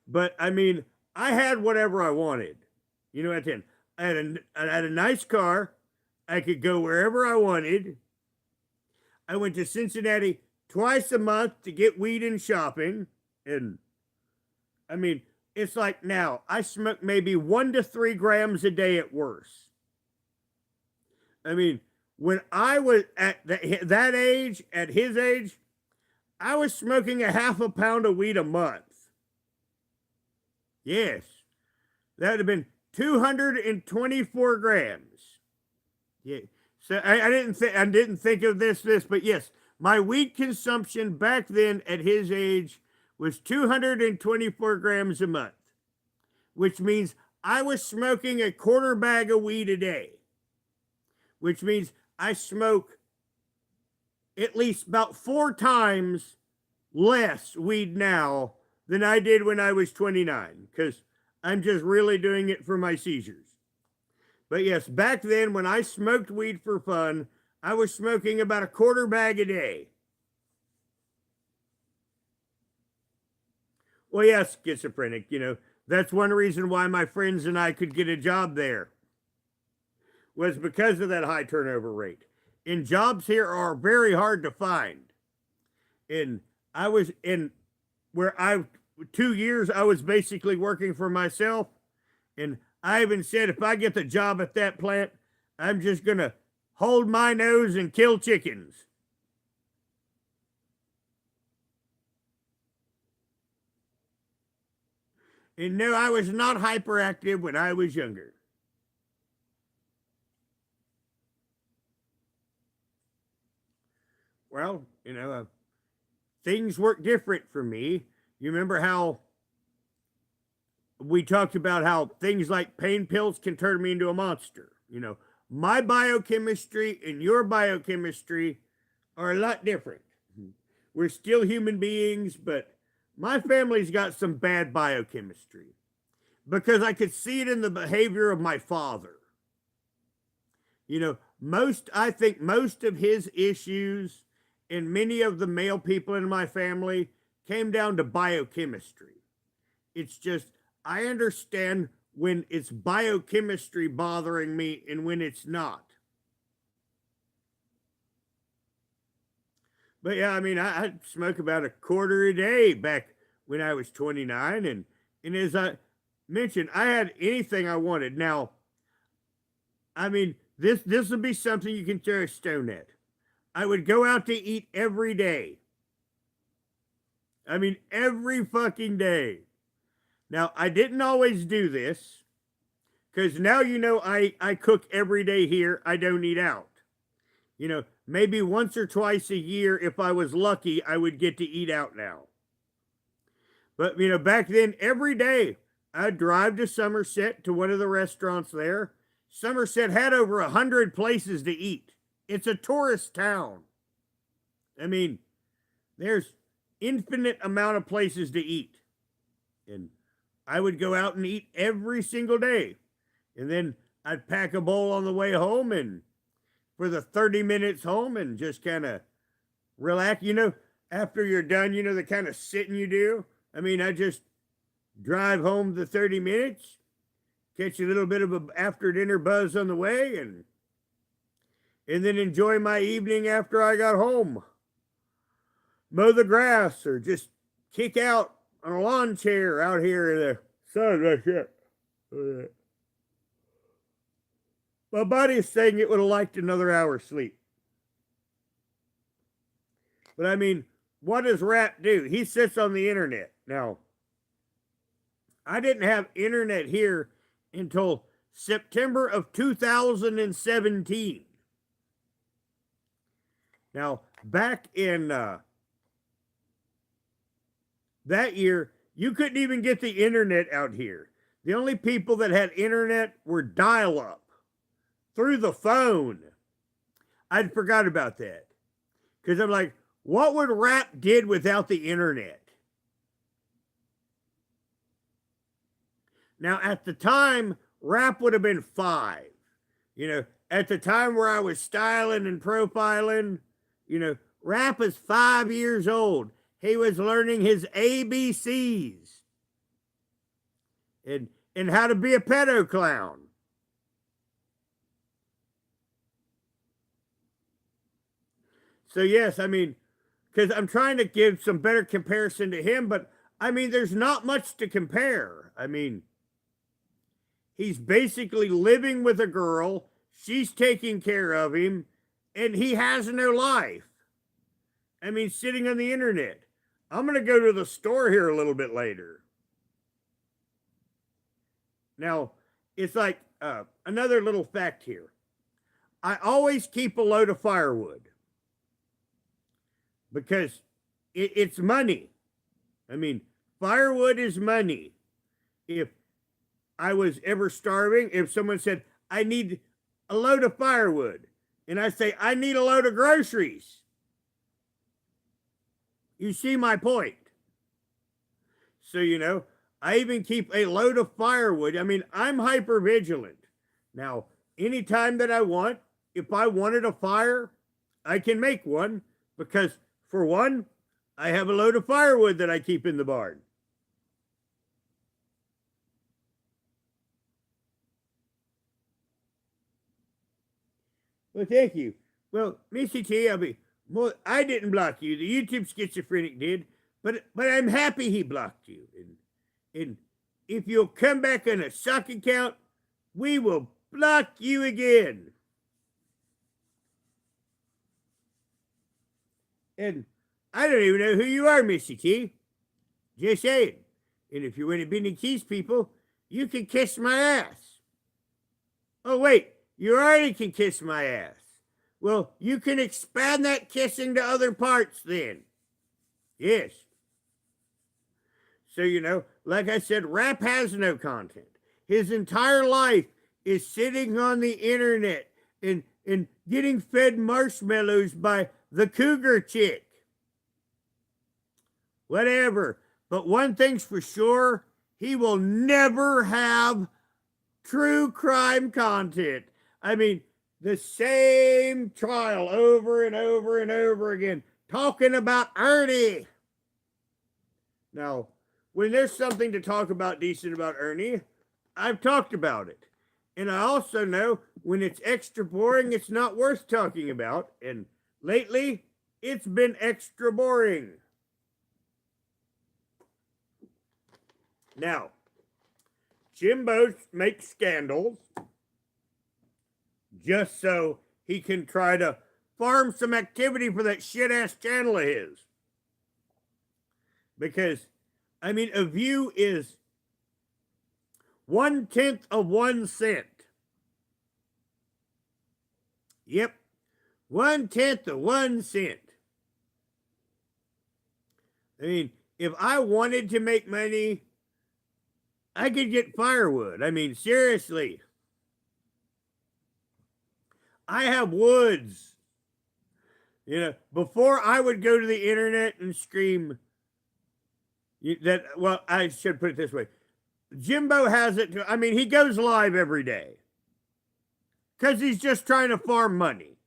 [SPEAKER 1] But I mean, I had whatever I wanted. At the end, I had a nice car. I could go wherever I wanted. I went to Cincinnati twice a month to get weed and shopping. And I mean, it's like now I smoke maybe 1 to 3 grams a day at worst. I mean, when I was at that age, at his age, I was smoking a half a pound of weed a month. Yes, that would have been 224 grams. Yeah. So I didn't think of this, but yes, my weed consumption back then at his age was 224 grams a month, which means I was smoking a quarter bag of weed a day, which means I smoke at least about 4 times less weed now than I did when I was 29, because I'm just really doing it for my seizures. But yes, back then when I smoked weed for fun, I was smoking about a quarter bag a day. Well, yes, schizophrenic, that's one reason why my friends and I could get a job there, was because of that high turnover rate. And jobs here are very hard to find. And I was in 2 years, I was basically working for myself. And I even said, if I get the job at that plant, I'm just going to hold my nose and kill chickens. And no, I was not hyperactive when I was younger. Well, things work different for me. You remember how we talked about how things like pain pills can turn me into a monster? My biochemistry and your biochemistry are a lot different. We're still human beings, but my family's got some bad biochemistry because I could see it in the behavior of my father. I think most of his issues and many of the male people in my family came down to biochemistry. It's just, I understand when it's biochemistry bothering me and when it's not. But yeah, I mean, I'd smoke about a quarter a day back when I was 29. And as I mentioned, I had anything I wanted. Now, I mean, this would be something you can throw a stone at. I would go out to eat every day. I mean, every fucking day. Now, I didn't always do this because now I cook every day here. I don't eat out. Maybe once or twice a year, if I was lucky, I would get to eat out now. But, back then, every day, I'd drive to Somerset to one of the restaurants there. Somerset had over 100 places to eat. It's a tourist town. I mean, there's infinite amount of places to eat. And I would go out and eat every single day. And then I'd pack a bowl on the way home and for the 30 minutes home and just kind of relax. After you're done, the kind of sitting you do. I mean, I just drive home the 30 minutes, catch a little bit of a after dinner buzz on the way, and then enjoy my evening after I got home. Mow the grass or just kick out on a lawn chair out here in the sun like that. My body's saying it would have liked another hour's sleep. But I mean, what does Rap do? He sits on the internet. Now, I didn't have internet here until September of 2017. Now, back in that year, you couldn't even get the internet out here. The only people that had internet were dial-up through the phone. I'd forgot about that. Because I'm like, what would Rap did without the internet? Now, at the time, Rap would have been 5. At the time where I was styling and profiling, Rap is 5 years old. He was learning his ABCs and how to be a pedo clown. So yes, I mean, because I'm trying to give some better comparison to him, but I mean, there's not much to compare. I mean, he's basically living with a girl, she's taking care of him, and he has no life. I mean, sitting on the internet. I'm going to go to the store here a little bit later. Now, it's like another little fact here. I always keep a load of firewood because it's money. I mean, firewood is money. If I was ever starving, if someone said, I need a load of firewood, and I say, I need a load of groceries, you see my point. So, I even keep a load of firewood. I mean, I'm hyper vigilant. Now, anytime that I want, if I wanted a fire, I can make one because, for one, I have a load of firewood that I keep in the barn. Well, thank you. Well, Missy T, I didn't block you. The YouTube schizophrenic did, but I'm happy he blocked you. And if you'll come back on a sock account, we will block you again. And I don't even know who you are, Missy T. Just saying. And if you're one of Benny Keys people, you can kiss my ass. Oh, wait, you already can kiss my ass. Well, you can expand that kissing to other parts then. Yes. So, like I said, Rap has no content. His entire life is sitting on the internet and getting fed marshmallows by the cougar chick. Whatever. But one thing's for sure, he will never have true crime content. I mean, the same trial over and over and over again, talking about Ernie. Now, when there's something to talk about decent about Ernie, I've talked about it. And I also know when it's extra boring, it's not worth talking about. And lately, it's been extra boring. Now, Jimbo makes scandals just so he can try to farm some activity for that shit-ass channel of his. Because, I mean, a view is 1/10 of 1 cent. Yep, 1/10 of 1 cent. I mean, if I wanted to make money, I could get firewood. I mean, seriously. I have woods. You know, before I would go to the internet and scream that, well, I should put it this way. Jimbo has it, I mean, he goes live every day because he's just trying to farm money.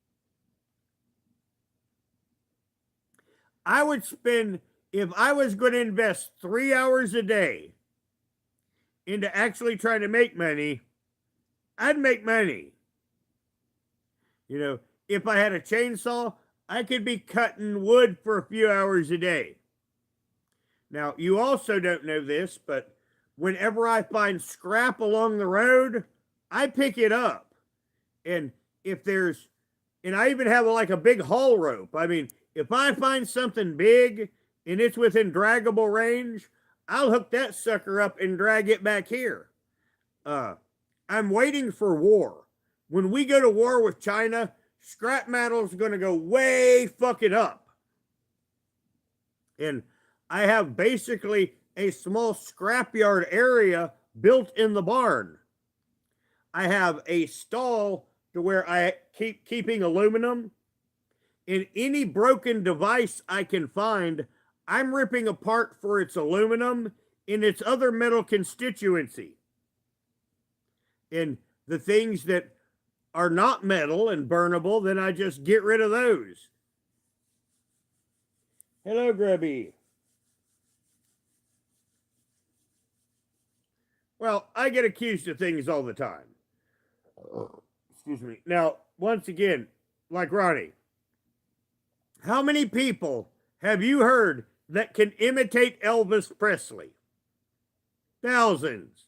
[SPEAKER 1] I would spend, if I was going to invest 3 hours a day into actually trying to make money, I'd make money. You know, if I had a chainsaw, I could be cutting wood for a few hours a day. Now, you also don't know this, but whenever I find scrap along the road, I pick it up. And if there's, and I even have like a big haul rope. I mean, if I find something big and it's within draggable range, I'll hook that sucker up and drag it back here. I'm waiting for war. When we go to war with China, scrap metal's going to go way fucking up. And I have basically a small scrapyard area built in the barn. I have a stall to where I keep keeping aluminum. In any broken device I can find, I'm ripping apart for its aluminum and its other metal constituency. And the things that are not metal and burnable, then I just get rid of those. Hello, Grubby. Well, I get accused of things all the time. Excuse me. Now, once again, like Ronnie, how many people have you heard that can imitate Elvis Presley? Thousands.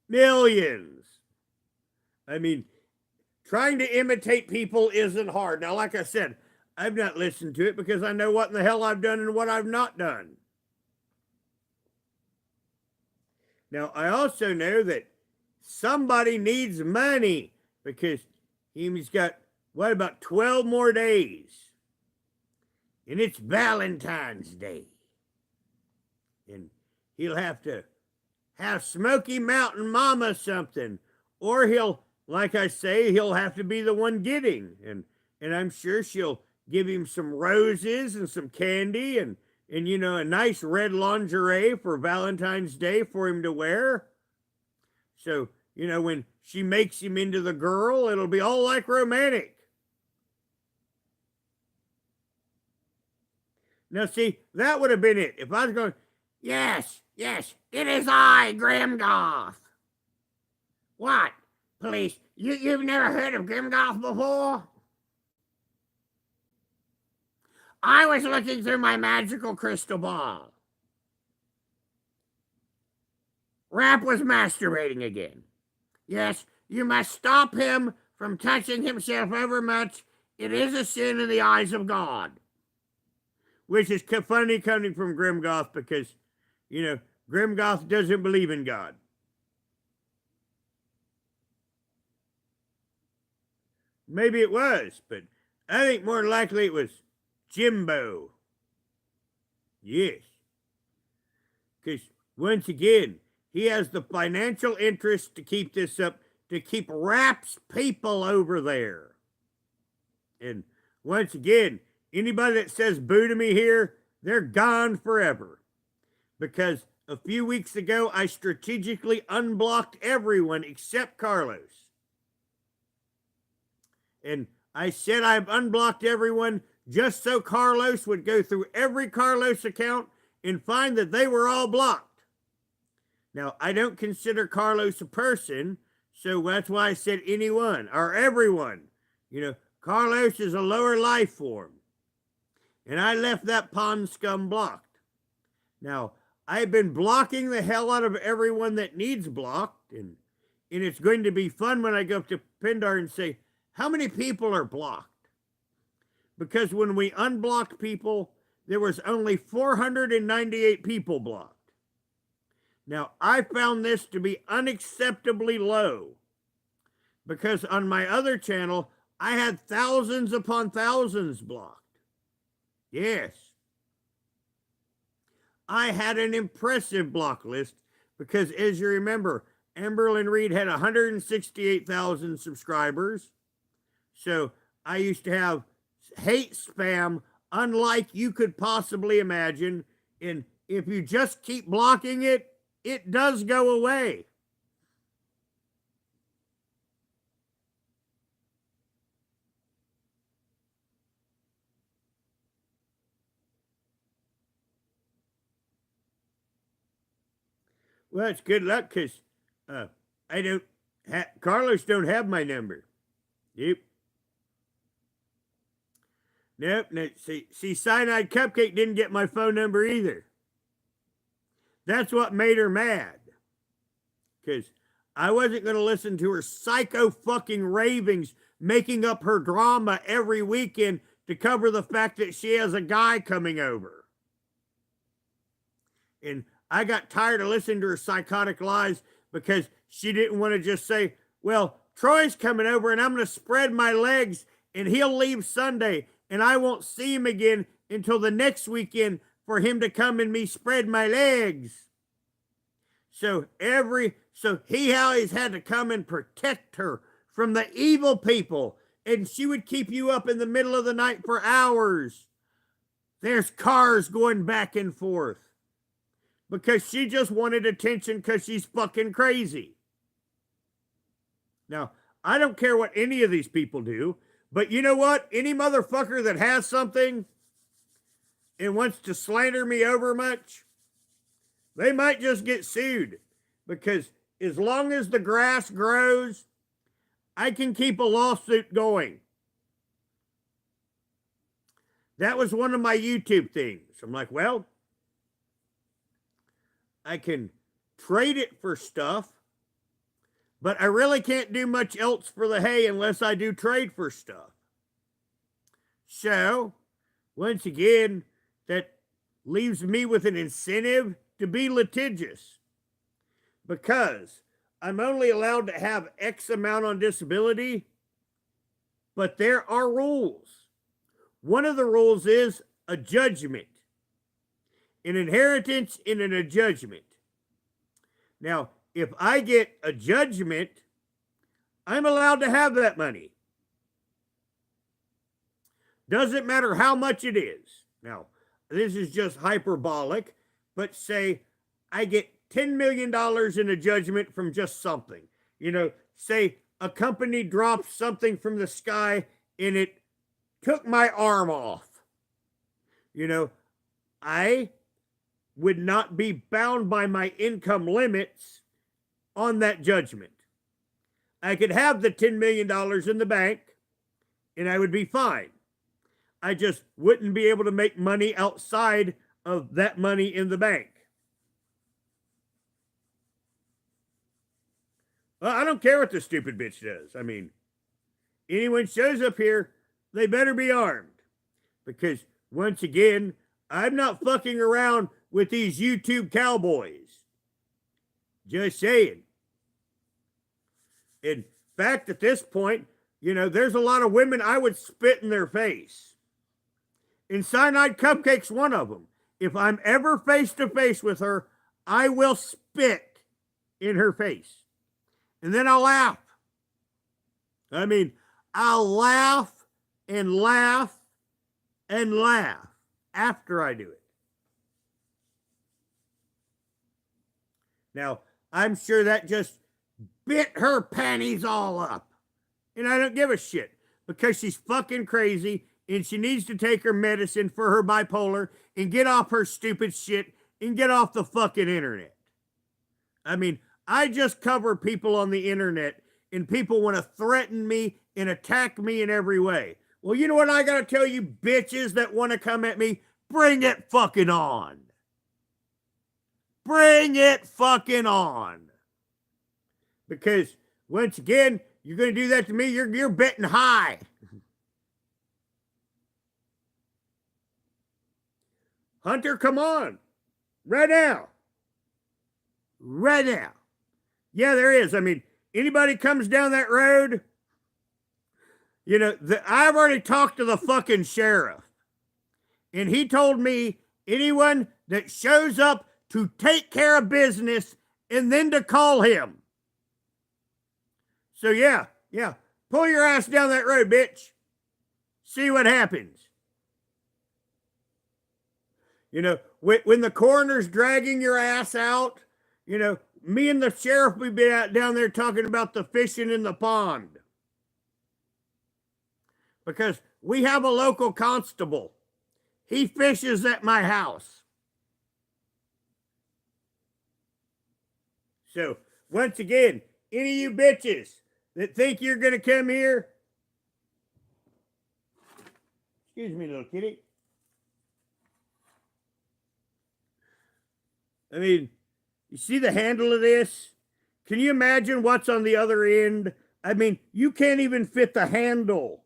[SPEAKER 1] Millions. I mean, trying to imitate people isn't hard. Now, like I said, I've not listened to it because I know what in the hell I've done and what I've not done. Now, I also know that somebody needs money because he's got, what, about 12 more days? And it's Valentine's Day. And he'll have to have Smoky Mountain Mama something. Or he'll, like I say, he'll have to be the one getting. And I'm sure she'll give him some roses and some candy and you know, a nice red lingerie for Valentine's Day for him to wear. So, you know, when she makes him into the girl, it'll be all like romantic. Now, see, that would have been it. If I was going, yes, it is I, Grimgoth. What? Police, you've never heard of Grimgoth before? I was looking through my magical crystal ball. Rap was masturbating again. Yes, you must stop him from touching himself overmuch. It is a sin in the eyes of God. Which is funny coming from Grimgoth because, you know, Grimgoth doesn't believe in God. Maybe it was, but I think more likely it was Jimbo. Yes. Because, once again, he has the financial interest to keep this up, to keep Rap's people over there. And, once again, anybody that says boo to me here, they're gone forever. Because a few weeks ago, I strategically unblocked everyone except Carlos. And I said I've unblocked everyone just so Carlos would go through every Carlos account and find that they were all blocked. Now, I don't consider Carlos a person, so that's why I said anyone or everyone. You know, Carlos is a lower life form. and I left that pond scum blocked. Now, I've been blocking the hell out of everyone that needs blocked, and it's going to be fun when I go up to Pindar and say, how many people are blocked? Because when we unblocked people, there was only 498 people blocked. Now, I found this to be unacceptably low because on my other channel, I had thousands upon thousands blocked. Yes. I had an impressive block list because, as you remember, Amberlyn Reed had 168,000 subscribers. So I used to have hate spam unlike you could possibly imagine. And if you just keep blocking it, it does go away. Well, it's good luck because Carlos don't have my number. Yep. Nope. No, see, Cyanide Cupcake didn't get my phone number either. That's what made her mad. Because I wasn't going to listen to her psycho fucking ravings making up her drama every weekend to cover the fact that she has a guy coming over. And I got tired of listening to her psychotic lies because she didn't want to just say, well, Troy's coming over and I'm going to spread my legs and he'll leave Sunday and I won't see him again until the next weekend for him to come and me spread my legs. So he always had to come and protect her from the evil people. And she would keep you up in the middle of the night for hours. There's cars going back and forth. Because she just wanted attention because she's fucking crazy. Now, I don't care what any of these people do, but you know what? Any motherfucker that has something and wants to slander me over much, they might just get sued. Because as long as the grass grows, I can keep a lawsuit going. That was one of my YouTube things. I'm like, well, I can trade it for stuff, but I really can't do much else for the hay unless I do trade for stuff. So, once again, that leaves me with an incentive to be litigious because I'm only allowed to have X amount on disability, but there are rules. One of the rules is a judgment. An inheritance and a judgment. Now, if I get a judgment, I'm allowed to have that money. Doesn't matter how much it is. Now, this is just hyperbolic, but say I get $10 million in a judgment from just something. You know, say a company drops something from the sky and it took my arm off. You know, I would not be bound by my income limits on that judgment. I could have the $10 million in the bank and I would be fine. I just wouldn't be able to make money outside of that money in the bank. Well, I don't care what the stupid bitch does. I mean, anyone shows up here, they better be armed. Because, once again, I'm not fucking around with these YouTube cowboys. Just saying. In fact, at this point, you know, there's a lot of women I would spit in their face. And Cyanide Cupcake's one of them. If I'm ever face to face with her, I will spit in her face. And then I'll laugh. I mean, I'll laugh and laugh and laugh after I do it. Now, I'm sure that just bit her panties all up. And I don't give a shit because she's fucking crazy and she needs to take her medicine for her bipolar and get off her stupid shit and get off the fucking internet. I mean, I just cover people on the internet and people want to threaten me and attack me in every way. Well, you know what I got to tell you bitches that want to come at me? Bring it fucking on. Bring it fucking on. Because once again, you're going to do that to me, you're betting high. Hunter, come on. Right now. Right now. Yeah, there is. I mean, anybody comes down that road, you know, I've already talked to the fucking sheriff. And he told me anyone that shows up to take care of business and then to call him. So yeah, pull your ass down that road, bitch. See what happens. You know, when the coroner's dragging your ass out, you know, me and the sheriff, we've been out down there talking about the fishing in the pond. Because we have a local constable. He fishes at my house. So, once again, any of you bitches that think you're going to come here, excuse me, little kitty. I mean, you see the handle of this? Can you imagine what's on the other end? I mean, you can't even fit the handle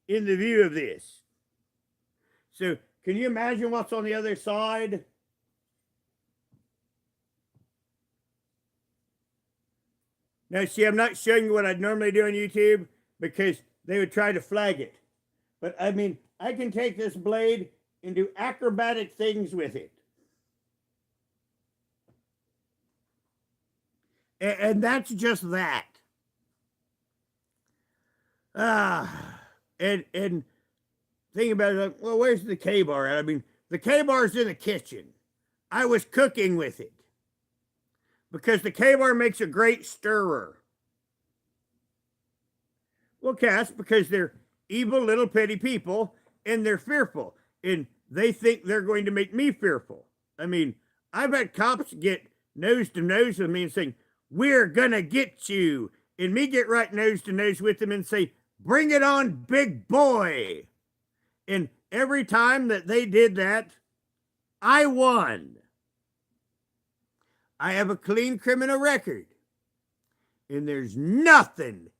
[SPEAKER 1] in the view of this. So, can you imagine what's on the other side? Now, see, I'm not showing you what I'd normally do on YouTube because they would try to flag it. But, I mean, I can take this blade and do acrobatic things with it. And that's just that. And thinking about it, like, well, where's the K-bar at? I mean, the K-bar's in the kitchen. I was cooking with it. Because the K-bar makes a great stirrer. Well, Cass, because they're evil little petty people, and they're fearful. And they think they're going to make me fearful. I mean, I've had cops get nose to nose with me and saying, we're gonna get you. And me get right nose to nose with them and say, bring it on, big boy. And every time that they did that, I won. I have a clean criminal record. And there's nothing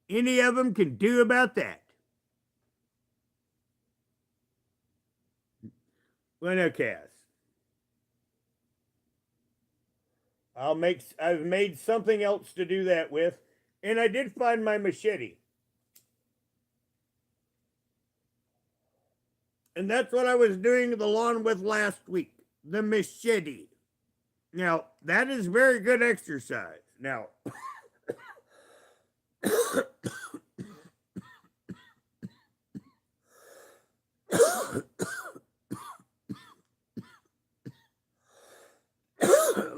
[SPEAKER 1] any of them can do about that. Well, no, Cass. I've made something else to do that with, and I did find my machete. And that's what I was doing the lawn with last week, the machete. Now, that is very good exercise. Now,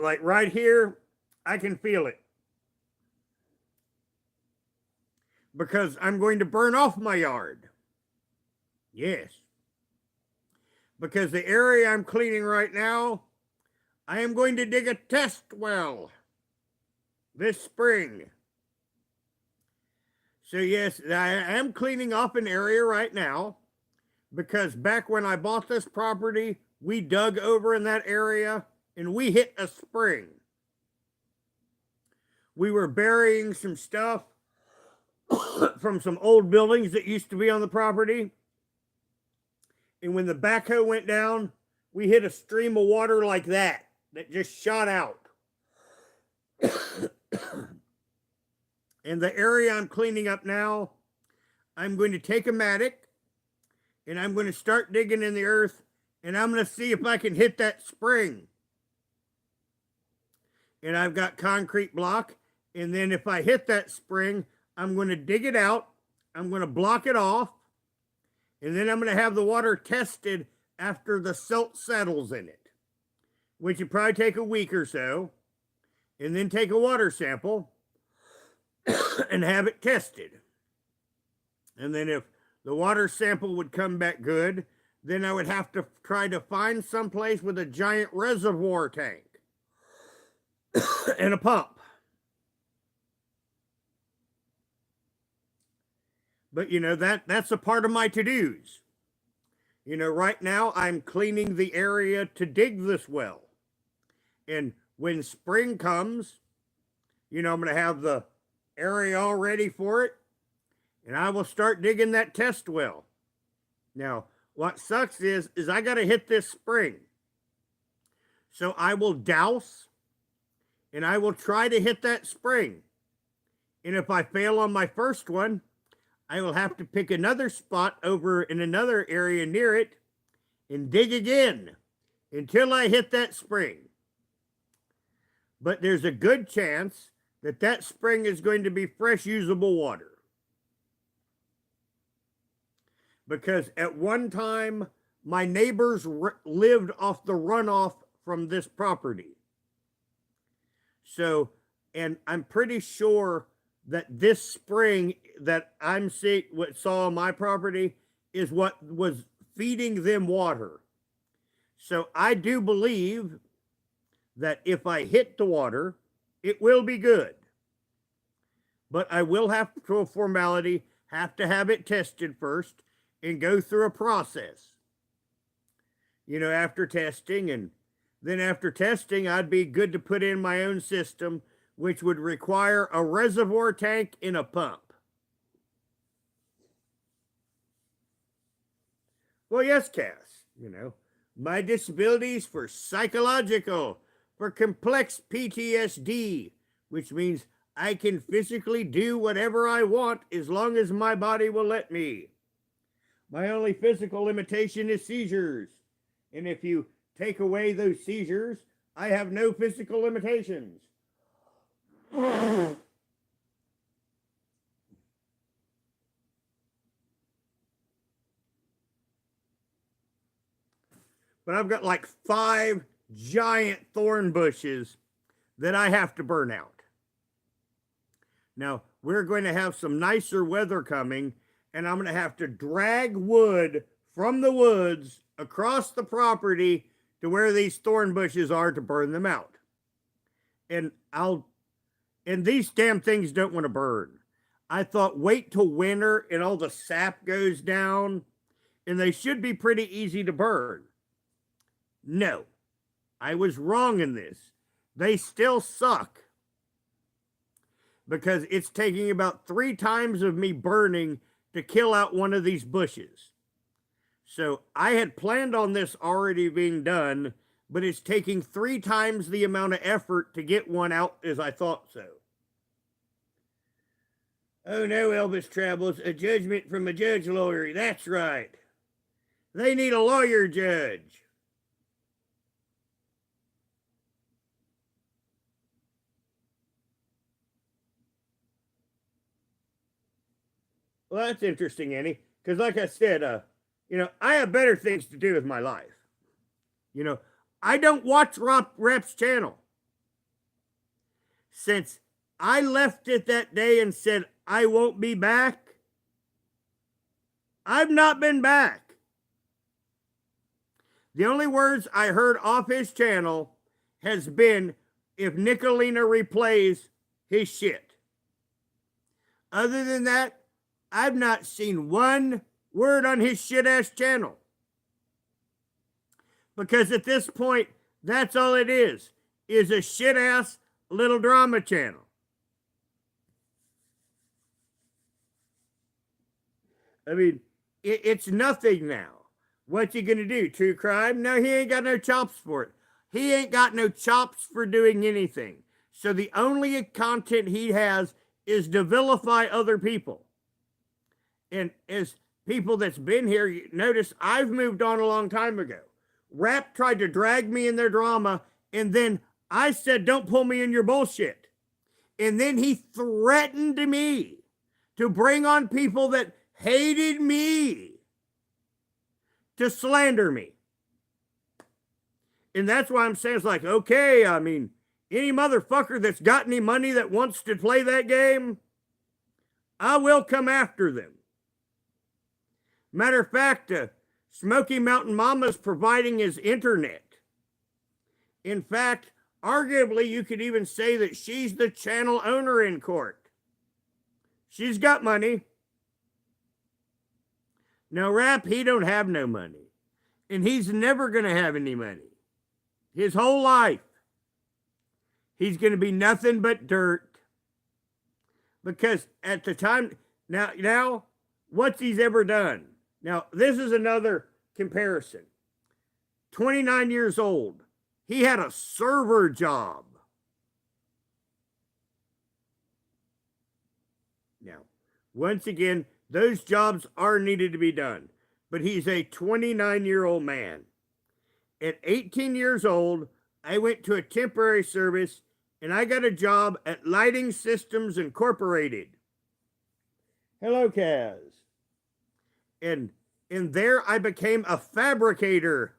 [SPEAKER 1] like right here, I can feel it. Because I'm going to burn off my yard. Yes. Because the area I'm cleaning right now, I am going to dig a test well this spring. So yes, I am cleaning off an area right now because back when I bought this property, we dug over in that area and we hit a spring. We were burying some stuff from some old buildings that used to be on the property. And when the backhoe went down, we hit a stream of water like that just shot out. And the area I'm cleaning up now, I'm going to take a mattock and I'm going to start digging in the earth and I'm going to see if I can hit that spring. And I've got concrete block. And then if I hit that spring, I'm going to dig it out. I'm going to block it off. And then I'm going to have the water tested after the silt settles in it, which would probably take a week or so. And then take a water sample and have it tested. And then if the water sample would come back good, then I would have to try to find someplace with a giant reservoir tank and a pump. But that's a part of my to-dos. Right now I'm cleaning the area to dig this well. And when spring comes, I'm going to have the area all ready for it, and I will start digging that test well. Now, what sucks is I got to hit this spring. So I will douse, and I will try to hit that spring. And if I fail on my first one, I will have to pick another spot over in another area near it and dig again until I hit that spring. But there's a good chance that that spring is going to be fresh, usable water. Because at one time, my neighbors lived off the runoff from this property. So, and I'm pretty sure that this spring that I'm seeing, what saw on my property, is what was feeding them water. So I do believe that if I hit the water, it will be good. But I will have to, a formality, have to have it tested first and go through a process. After testing, and then after testing, I'd be good to put in my own system, which would require a reservoir tank and a pump. Well, yes, Cass, my disabilities for psychological, for complex PTSD, which means I can physically do whatever I want as long as my body will let me. My only physical limitation is seizures. And if you take away those seizures, I have no physical limitations. But I've got like 5 giant thorn bushes that I have to burn out. Now, we're going to have some nicer weather coming, and I'm going to have to drag wood from the woods across the property to where these thorn bushes are to burn them out. And these damn things don't want to burn. I thought wait till winter and all the sap goes down, and they should be pretty easy to burn. No, I was wrong in this. They still suck. Because it's taking about 3 times of me burning to kill out one of these bushes. So I had planned on this already being done, but it's taking 3 times the amount of effort to get one out as I thought so. Oh no, Elvis Travels, a judgment from a judge lawyer. That's right. They need a lawyer judge. Well, that's interesting, Annie, because like I said, I have better things to do with my life. I don't watch Rep's channel. Since I left it that day and said, I won't be back, I've not been back. The only words I heard off his channel has been if Nicolina replays his shit. Other than that, I've not seen one word on his shit-ass channel. Because at this point, that's all it is a shit-ass little drama channel. I mean, it's nothing now. What you gonna do? True crime? No, he ain't got no chops for it. He ain't got no chops for doing anything. So the only content he has is to vilify other people. And as people that's been here, you notice I've moved on a long time ago. Rap tried to drag me in their drama, and then I said, don't pull me in your bullshit. And then he threatened me to bring on people that hated me to slander me. And that's why I'm saying it's like, okay, I mean, any motherfucker that's got any money that wants to play that game, I will come after them. Matter of fact, Smoky Mountain Mama's providing his internet. In fact, arguably, you could even say that she's the channel owner in court. She's got money. Now, Rap, he don't have no money. And he's never going to have any money. His whole life, he's going to be nothing but dirt. Because at the time, now, what's he's ever done? Now, this is another comparison. 29 years old. He had a server job. Now, once again, those jobs are needed to be done. But he's a 29-year-old man. At 18 years old, I went to a temporary service and I got a job at Lighting Systems Incorporated. Hello, Kaz. And there I became a fabricator.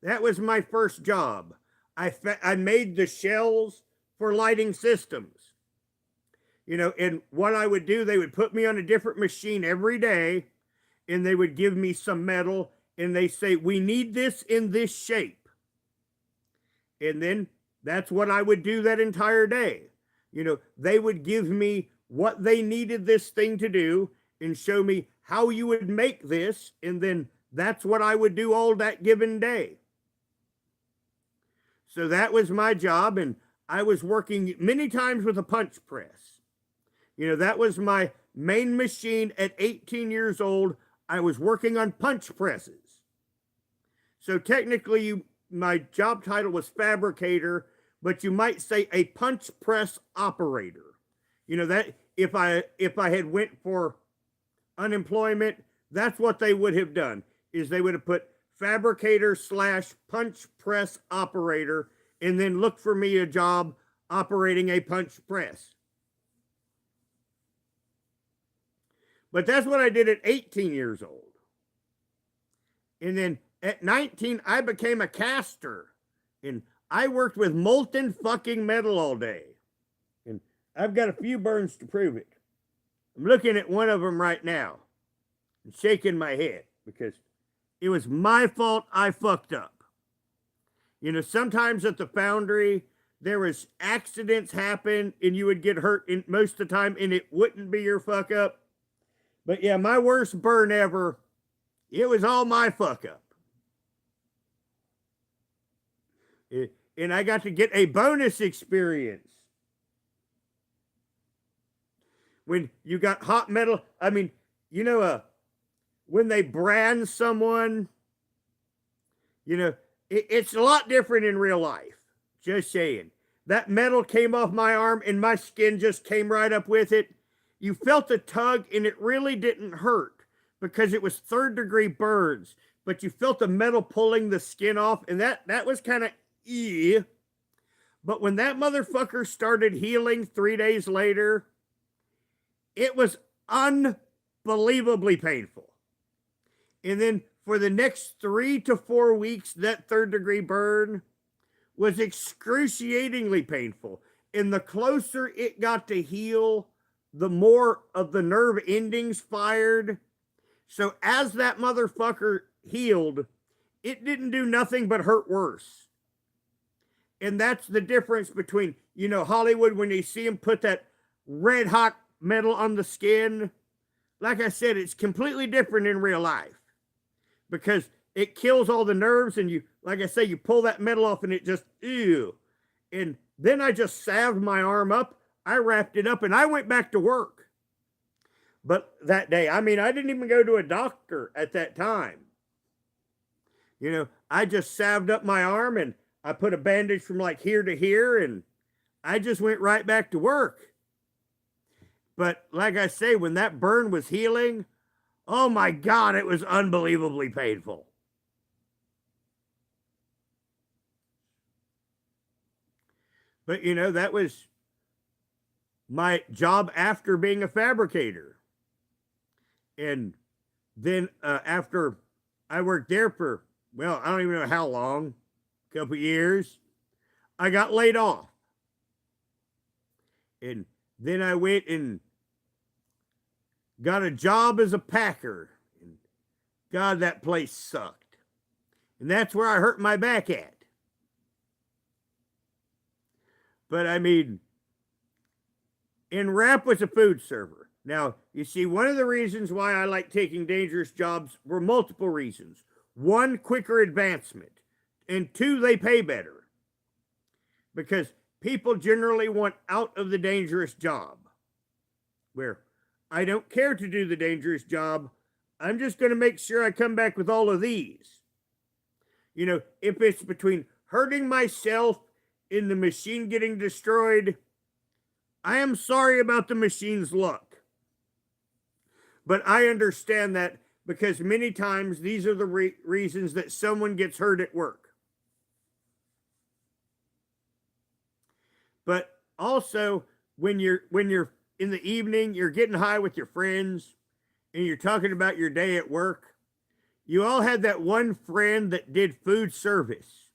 [SPEAKER 1] That was my first job. I made the shells for lighting systems. You know, and what I would do, they would put me on a different machine every day, and they would give me some metal, and they say, we need this in this shape. And then that's what I would do that entire day. You know, they would give me what they needed this thing to do and show me how you would make this, and then that's what I would do all that given day. So that was my job, and I was working many times with a punch press. You know, that was my main machine at 18 years old. I was working on punch presses. So technically, my job title was fabricator, but you might say a punch press operator. You know, that if I had went for unemployment, that's what they would have done, is they would have put fabricator / punch press operator, and then look for me a job operating a punch press. But that's what I did at 18 years old. And then at 19, I became a caster. And I worked with molten fucking metal all day. And I've got a few burns to prove it. I'm looking at one of them right now and shaking my head because it was my fault. I fucked up. You know, sometimes at the foundry, there was accidents happen and you would get hurt most of the time, and it wouldn't be your fuck up. But yeah, my worst burn ever, it was all my fuck up. And I got to get a bonus experience. When you got hot metal, I mean, you know, when they brand someone, you know, it's a lot different in real life. Just saying. That metal came off my arm and my skin just came right up with it. You felt a tug and it really didn't hurt because it was 3rd-degree burns, but you felt the metal pulling the skin off, and that was kind of But when that motherfucker started healing 3 days later, it was unbelievably painful. And then for the next 3 to 4 weeks, that 3rd-degree burn was excruciatingly painful. And the closer it got to heal, the more of the nerve endings fired. So as that motherfucker healed, it didn't do nothing but hurt worse. And that's the difference between, you know, Hollywood, when you see them put that red hot metal on the skin. Like I said, it's completely different in real life because it kills all the nerves, and you, like I say, you pull that metal off and it just, ew. And then I just salved my arm up. I wrapped it up and I went back to work. But that day, I mean, I didn't even go to a doctor at that time. You know, I just salved up my arm and I put a bandage from like here to here, and I just went right back to work. But like I say, when that burn was healing, oh my God, it was unbelievably painful. But, you know, that was my job after being a fabricator. And then after I worked there for, well, I don't even know how long, a couple years, I got laid off. And then I went and got a job as a packer. And God, that place sucked. And that's where I hurt my back at. But I mean, and Rap was a food server. Now, you see, one of the reasons why I like taking dangerous jobs were multiple reasons. One, quicker advancement, and two, they pay better. Because people generally want out of the dangerous job. Where I don't care to do the dangerous job, I'm just going to make sure I come back with all of these. You know, if it's between hurting myself and the machine getting destroyed, I am sorry about the machine's luck. But I understand that because many times these are the reasons that someone gets hurt at work. But also, when you're in the evening, you're getting high with your friends, and you're talking about your day at work, you all had that one friend that did food service.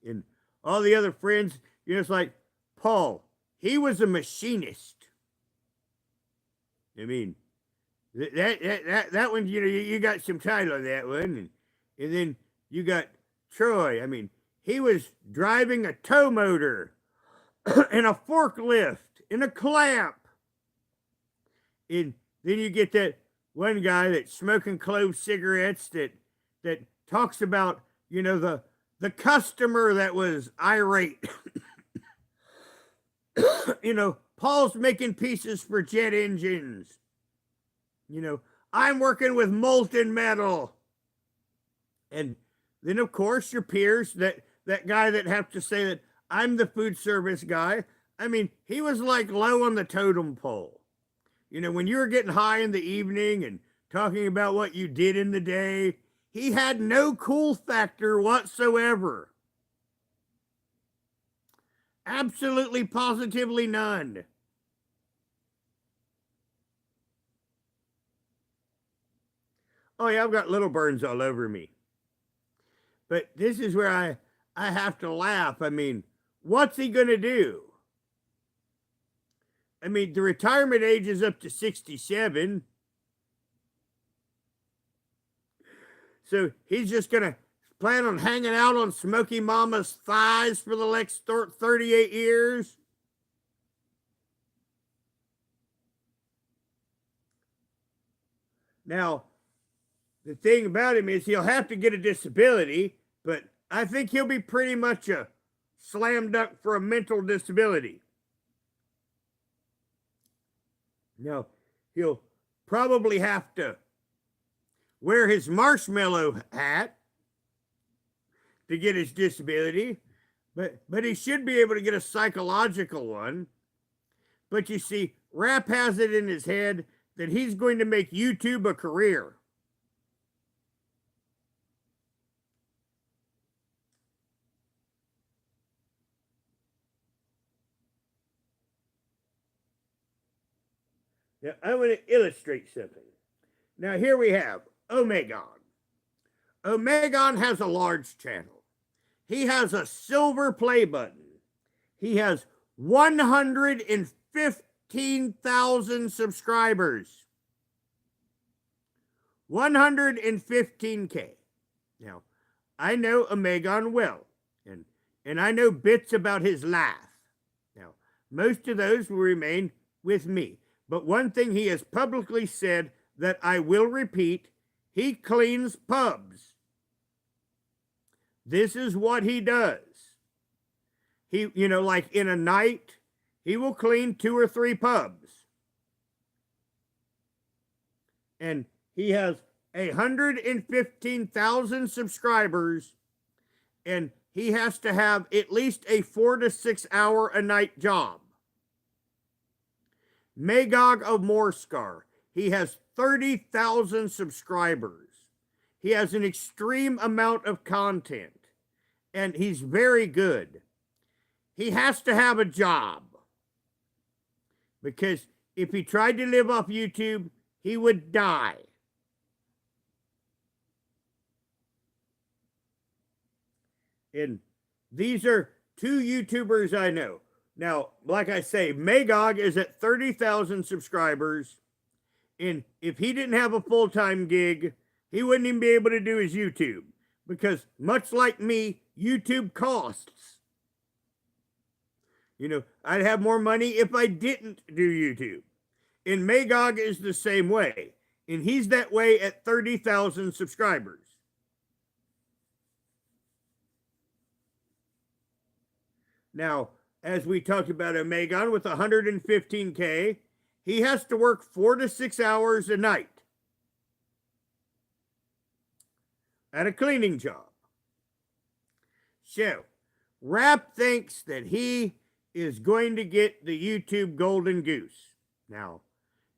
[SPEAKER 1] And all the other friends, you know, it's like, Paul, he was a machinist. I mean, that one, you know, you got some title on that one. And then you got Troy. I mean, he was driving a tow motor and a forklift and a clamp. And then you get that one guy that's smoking clove cigarettes that talks about, you know, the customer that was irate. You know, Paul's making pieces for jet engines. You know, I'm working with molten metal. And then, of course, your peers, that guy that have to say that I'm the food service guy. I mean, he was like low on the totem pole. You know, when you were getting high in the evening and talking about what you did in the day, he had no cool factor whatsoever. Absolutely, positively none. Oh yeah, I've got little burns all over me. But this is where I have to laugh. I mean, what's he going to do? I mean, the retirement age is up to 67. So he's just going to plan on hanging out on Smoky Mama's thighs for the next 38 years. Now, the thing about him is he'll have to get a disability, but I think he'll be pretty much a slam dunk for a mental disability. Now, he'll probably have to wear his marshmallow hat to get his disability, but he should be able to get a psychological one. But you see, Rap has it in his head that he's going to make YouTube a career. Now, I want to illustrate something. Now, here we have Omegon. Omegon has a large channel. He has a silver play button. He has 115,000 subscribers. 115K. Now, I know Omegon well, and I know bits about his life. Now, most of those will remain with me. But one thing he has publicly said that I will repeat, he cleans pubs. This is what he does. He, you know, like in a night, he will clean 2 or 3 pubs. And he has 115,000 subscribers, and he has to have at least a 4 to 6 hour a night job. Magog of Morscar, he has 30,000 subscribers. He has an extreme amount of content, and he's very good. He has to have a job, because if he tried to live off YouTube, he would die. And these are 2 YouTubers I know. Now, like I say, Magog is at 30,000 subscribers, and if he didn't have a full-time gig, he wouldn't even be able to do his YouTube, because much like me, YouTube costs. You know, I'd have more money if I didn't do YouTube. And Magog is the same way. And he's that way at 30,000 subscribers. Now, as we talked about Magog with 115K, he has to work 4 to 6 hours a night at a cleaning job. So, Rap thinks that he is going to get the YouTube golden goose. Now,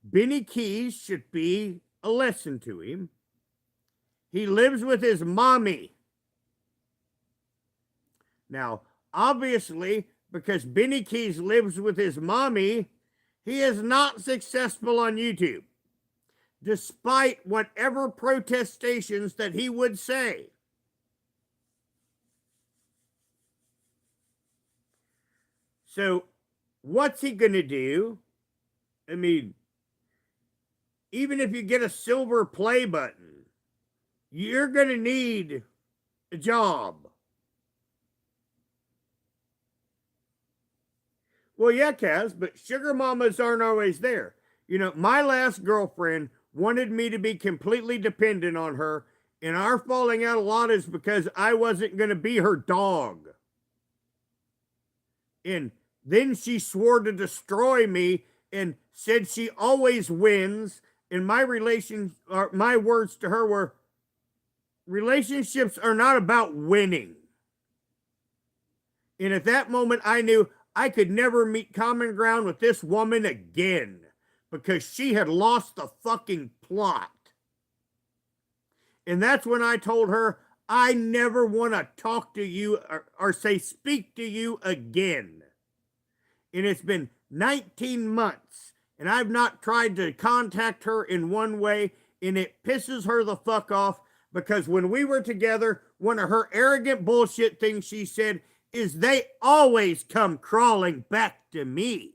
[SPEAKER 1] Benny Keys should be a lesson to him. He lives with his mommy. Now, obviously, because Benny Keys lives with his mommy, he is not successful on YouTube, despite whatever protestations that he would say. So, what's he going to do? I mean, even if you get a silver play button, you're going to need a job. Well, yeah, Kaz, but sugar mamas aren't always there. You know, my last girlfriend wanted me to be completely dependent on her, and our falling out a lot is because I wasn't going to be her dog. And then she swore to destroy me and said she always wins. And my words to her were, relationships are not about winning. And at that moment, I knew I could never meet common ground with this woman again because she had lost the fucking plot. And that's when I told her, I never want to talk to you or say speak to you again. And it's been 19 months, and I've not tried to contact her in one way, and it pisses her the fuck off because when we were together, one of her arrogant bullshit things she said is they always come crawling back to me.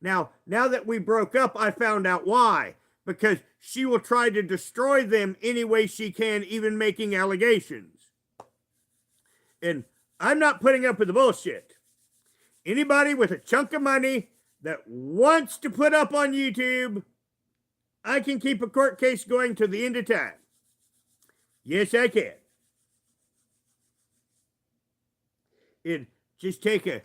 [SPEAKER 1] Now that we broke up, I found out why. Because she will try to destroy them any way she can, even making allegations. And I'm not putting up with the bullshit. Anybody with a chunk of money that wants to put up on YouTube, I can keep a court case going to the end of time. Yes, I can. It just take to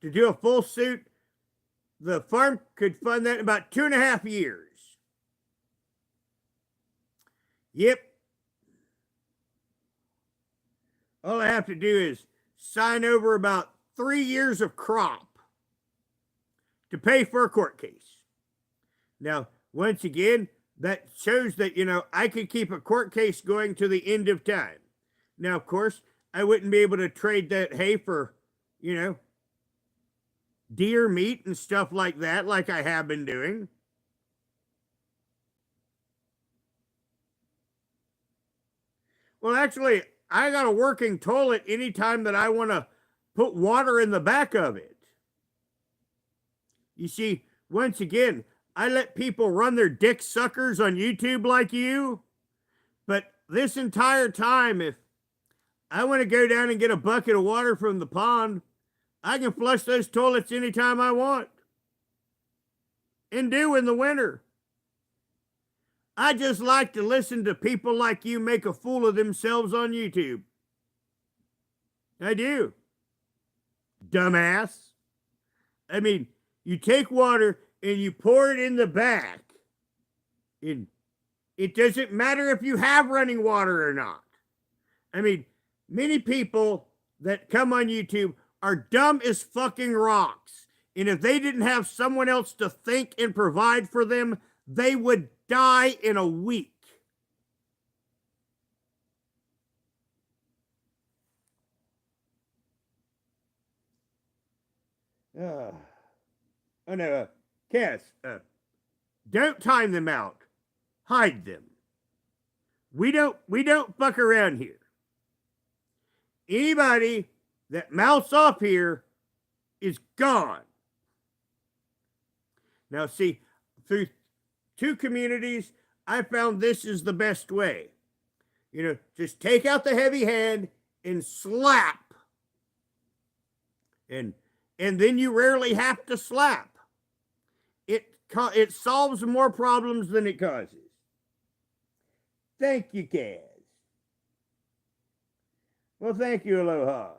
[SPEAKER 1] do a full suit. The farm could fund that in about 2.5 years. Yep. All I have to do is sign over about 3 years of crop to pay for a court case. Now, once again, that shows that, I could keep a court case going to the end of time. Now, of course, I wouldn't be able to trade that hay for, deer meat and stuff like that, like I have been doing. Well, actually, I got a working toilet anytime that I want to put water in the back of it. You see, once again, I let people run their dick suckers on YouTube like you. But this entire time, if I want to go down and get a bucket of water from the pond, I can flush those toilets anytime I want. And do in the winter. I just like to listen to people like you make a fool of themselves on YouTube. I do. Dumbass. I mean, you take water and you pour it in the back. And it doesn't matter if you have running water or not. I mean, many people that come on YouTube are dumb as fucking rocks. And if they didn't have someone else to think and provide for them, they would die in a week. Oh no, Cass, don't time them out. Hide them. We don't fuck around here. Anybody that mouths off here is gone. Now, see, through 2 communities, I found this is the best way. Just take out the heavy hand and slap. And then you rarely have to slap. it solves more problems than it causes. Thank you, Kaz. Well, thank you, Aloha.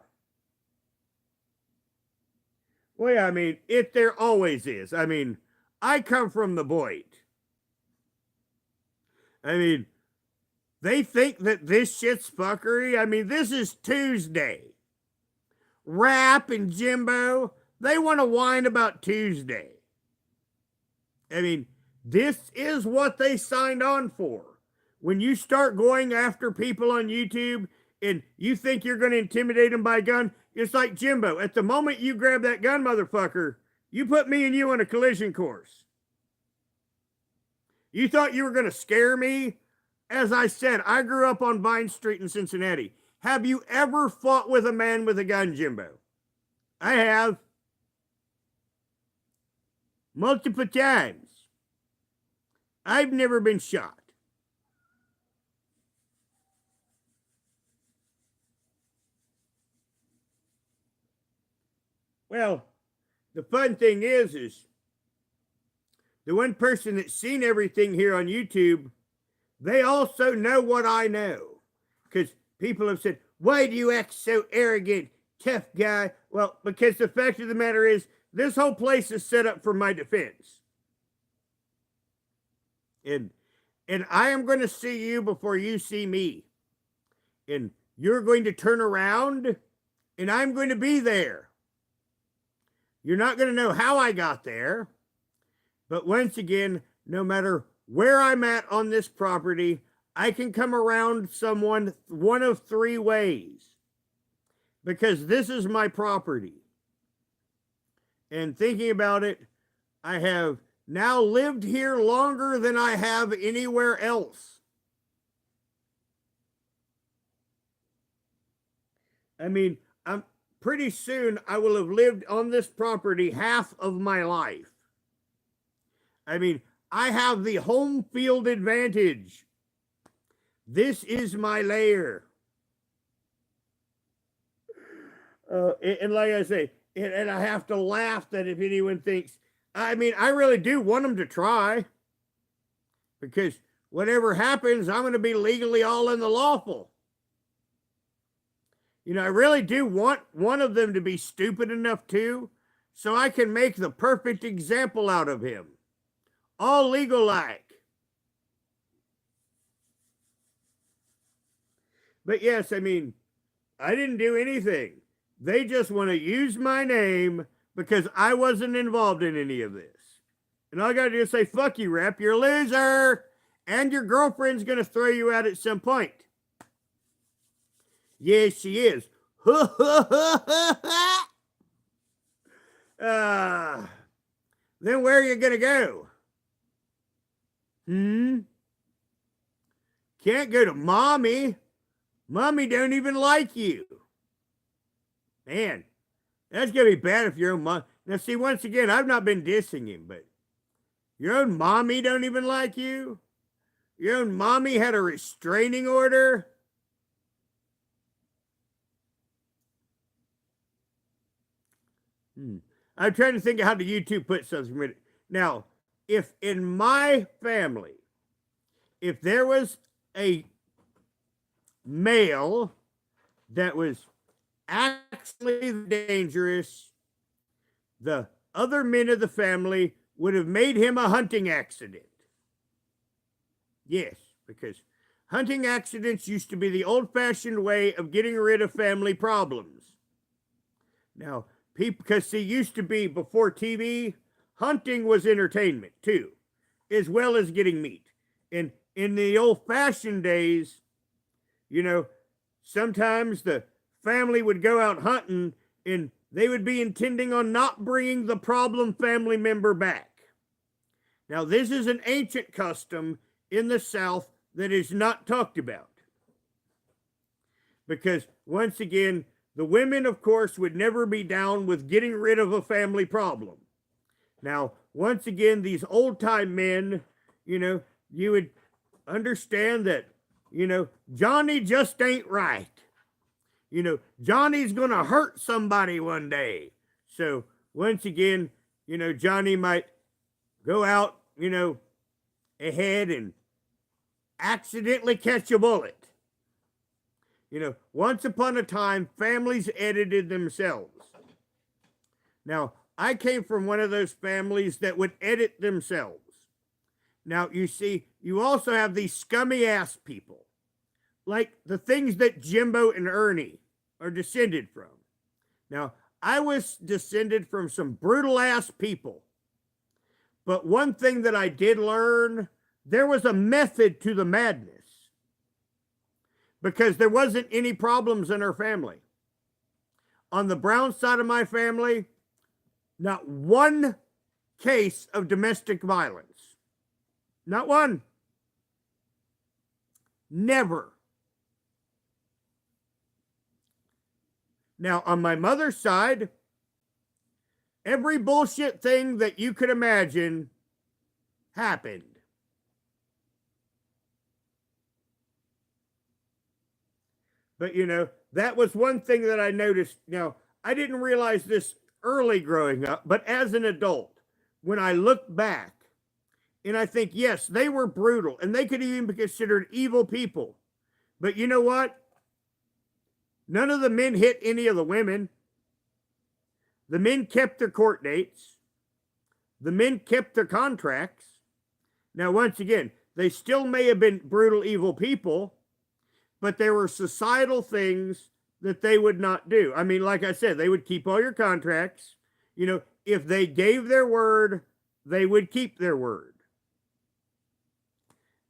[SPEAKER 1] Well, yeah, I mean, there always is. I mean, I come from the Boyd. I mean, they think that this shit's fuckery. I mean, this is Tuesday. Rap and Jimbo, they want to whine about Tuesday. I mean, this is what they signed on for. When you start going after people on YouTube and you think you're going to intimidate them by gun, it's like Jimbo. At the moment you grab that gun, motherfucker, you put me and you on a collision course. You thought you were going to scare me? As I said, I grew up on Vine Street in Cincinnati. Have you ever fought with a man with a gun, Jimbo? I have. Multiple times. I've never been shot. Well, the fun thing is the one person that's seen everything here on YouTube, they also know what I know. Because people have said, why do you act so arrogant, tough guy? Well, because the fact of the matter is, this whole place is set up for my defense. And I am going to see you before you see me. And you're going to turn around, and I'm going to be there. You're not going to know how I got there. But once again, no matter where I'm at on this property, I can come around someone one of three ways. Because this is my property. And thinking about it, I have now lived here longer than I have anywhere else. I mean, pretty soon I will have lived on this property half of my life. I mean, I have the home field advantage. This is my lair. And like I say, and I have to laugh that if anyone thinks, I mean, I really do want them to try. Because whatever happens, I'm going to be legally all in the lawful. You know, I really do want one of them to be stupid enough too, so I can make the perfect example out of him. All legal like. But yes, I mean, I didn't do anything. They just want to use my name because I wasn't involved in any of this. And all I got to do is say, fuck you, Rep, you're a loser. And your girlfriend's going to throw you out at some point. Yes, she is. Then where are you going to go? Can't go to mommy. Mommy don't even like you. Man, that's going to be bad if your own mom. Now, see, once again, I've not been dissing him, but your own mommy don't even like you? Your own mommy had a restraining order? I'm trying to think of how the YouTube put something. Now, if in my family, if there was a male that was actually dangerous, the other men of the family would have made him a hunting accident. Yes, because hunting accidents used to be the old-fashioned way of getting rid of family problems. Now, because see, used to be before TV, hunting was entertainment too, as well as getting meat. And in the old-fashioned days, you know, sometimes the family would go out hunting and they would be intending on not bringing the problem family member back. Now, this is an ancient custom in the South that is not talked about. Because, once again, the women, of course, would never be down with getting rid of a family problem. Now, once again, these old-time men, you know, you would understand that, you know, Johnny just ain't right. You know, Johnny's going to hurt somebody one day. So, once again, you know, Johnny might go out, ahead and accidentally catch a bullet. Once upon a time, families edited themselves. Now, I came from one of those families that would edit themselves. Now, you see, you also have these scummy ass people, like the things that Jimbo and Ernie are descended from. Now, I was descended from some brutal ass people. But one thing that I did learn, there was a method to the madness. Because there wasn't any problems in our family. On the Brown side of my family, not one case of domestic violence. Not one. Never. Now, on my mother's side, every bullshit thing that you could imagine happened. But, that was one thing that I noticed. Now, I didn't realize this early growing up, but as an adult, when I look back and I think, yes, they were brutal and they could even be considered evil people. But you know what? None of the men hit any of the women. The men kept their court dates. The men kept their contracts. Now, once again, they still may have been brutal, evil people, but there were societal things that they would not do. I mean, like I said, they would keep all your contracts. If they gave their word, they would keep their word.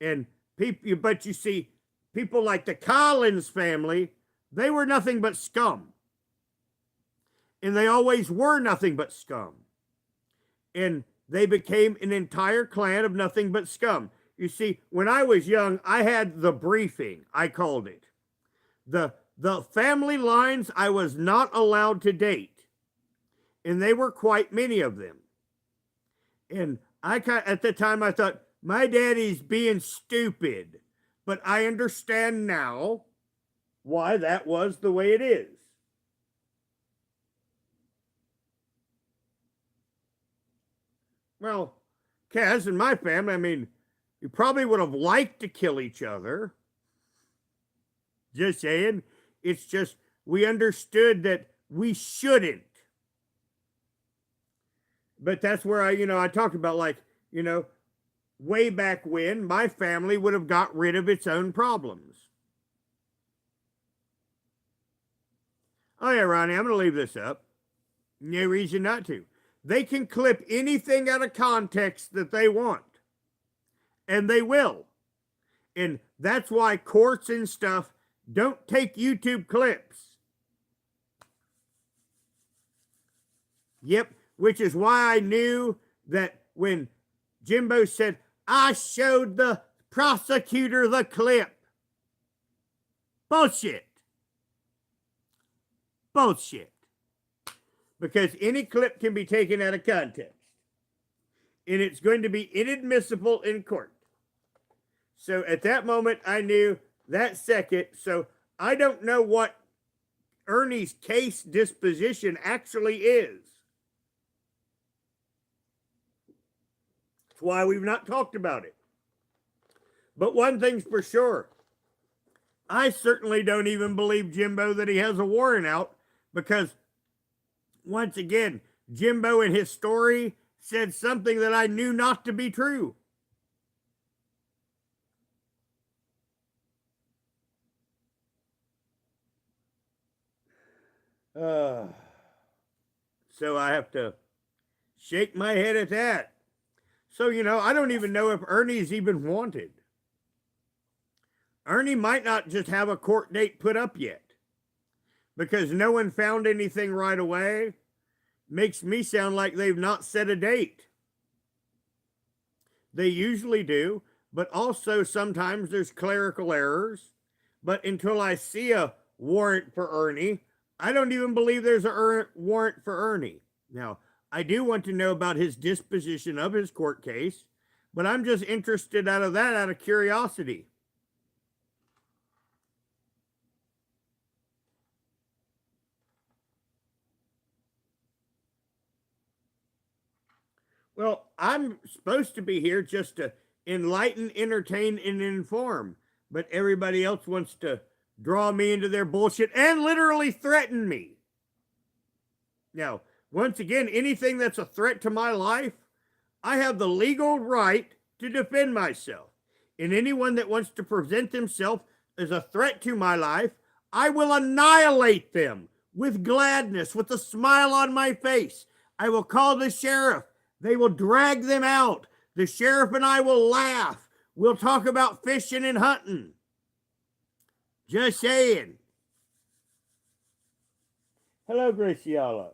[SPEAKER 1] And people, but you see, people like the Collins family, they were nothing but scum. And they always were nothing but scum. And they became an entire clan of nothing but scum. You see, when I was young, I had the briefing, I called it. The family lines I was not allowed to date. And they were quite many of them. And at the time I thought, my daddy's being stupid. But I understand now why that was the way it is. Well, Kaz and my family, I mean, you probably would have liked to kill each other. Just saying. It's just, we understood that we shouldn't. But that's where I talked about, like, way back when my family would have got rid of its own problems. Oh yeah, Ronnie, I'm going to leave this up. No reason not to. They can clip anything out of context that they want. And they will. And that's why courts and stuff don't take YouTube clips. Yep, which is why I knew that when Jimbo said, I showed the prosecutor the clip. Bullshit. Bullshit. Because any clip can be taken out of context. And it's going to be inadmissible in court. So at that moment, I knew that second. So I don't know what Ernie's case disposition actually is. That's why we've not talked about it. But one thing's for sure. I certainly don't even believe Jimbo that he has a warrant out because, once again, Jimbo in his story said something that I knew not to be true. So I have to shake my head at that. So, I don't even know if Ernie's even wanted. Ernie might not just have a court date put up yet. Because no one found anything right away. Makes me sound like they've not set a date. They usually do, but also sometimes there's clerical errors. But until I see a warrant for Ernie, I don't even believe there's a warrant for Ernie. Now, I do want to know about his disposition of his court case, but I'm just interested out of curiosity. Well, I'm supposed to be here just to enlighten, entertain, and inform, but everybody else wants to draw me into their bullshit and literally threaten me. Now, once again, anything that's a threat to my life, I have the legal right to defend myself. And anyone that wants to present themselves as a threat to my life, I will annihilate them with gladness, with a smile on my face. I will call the sheriff. They will drag them out. The sheriff and I will laugh. We'll talk about fishing and hunting. Just saying. Hello, Graciela.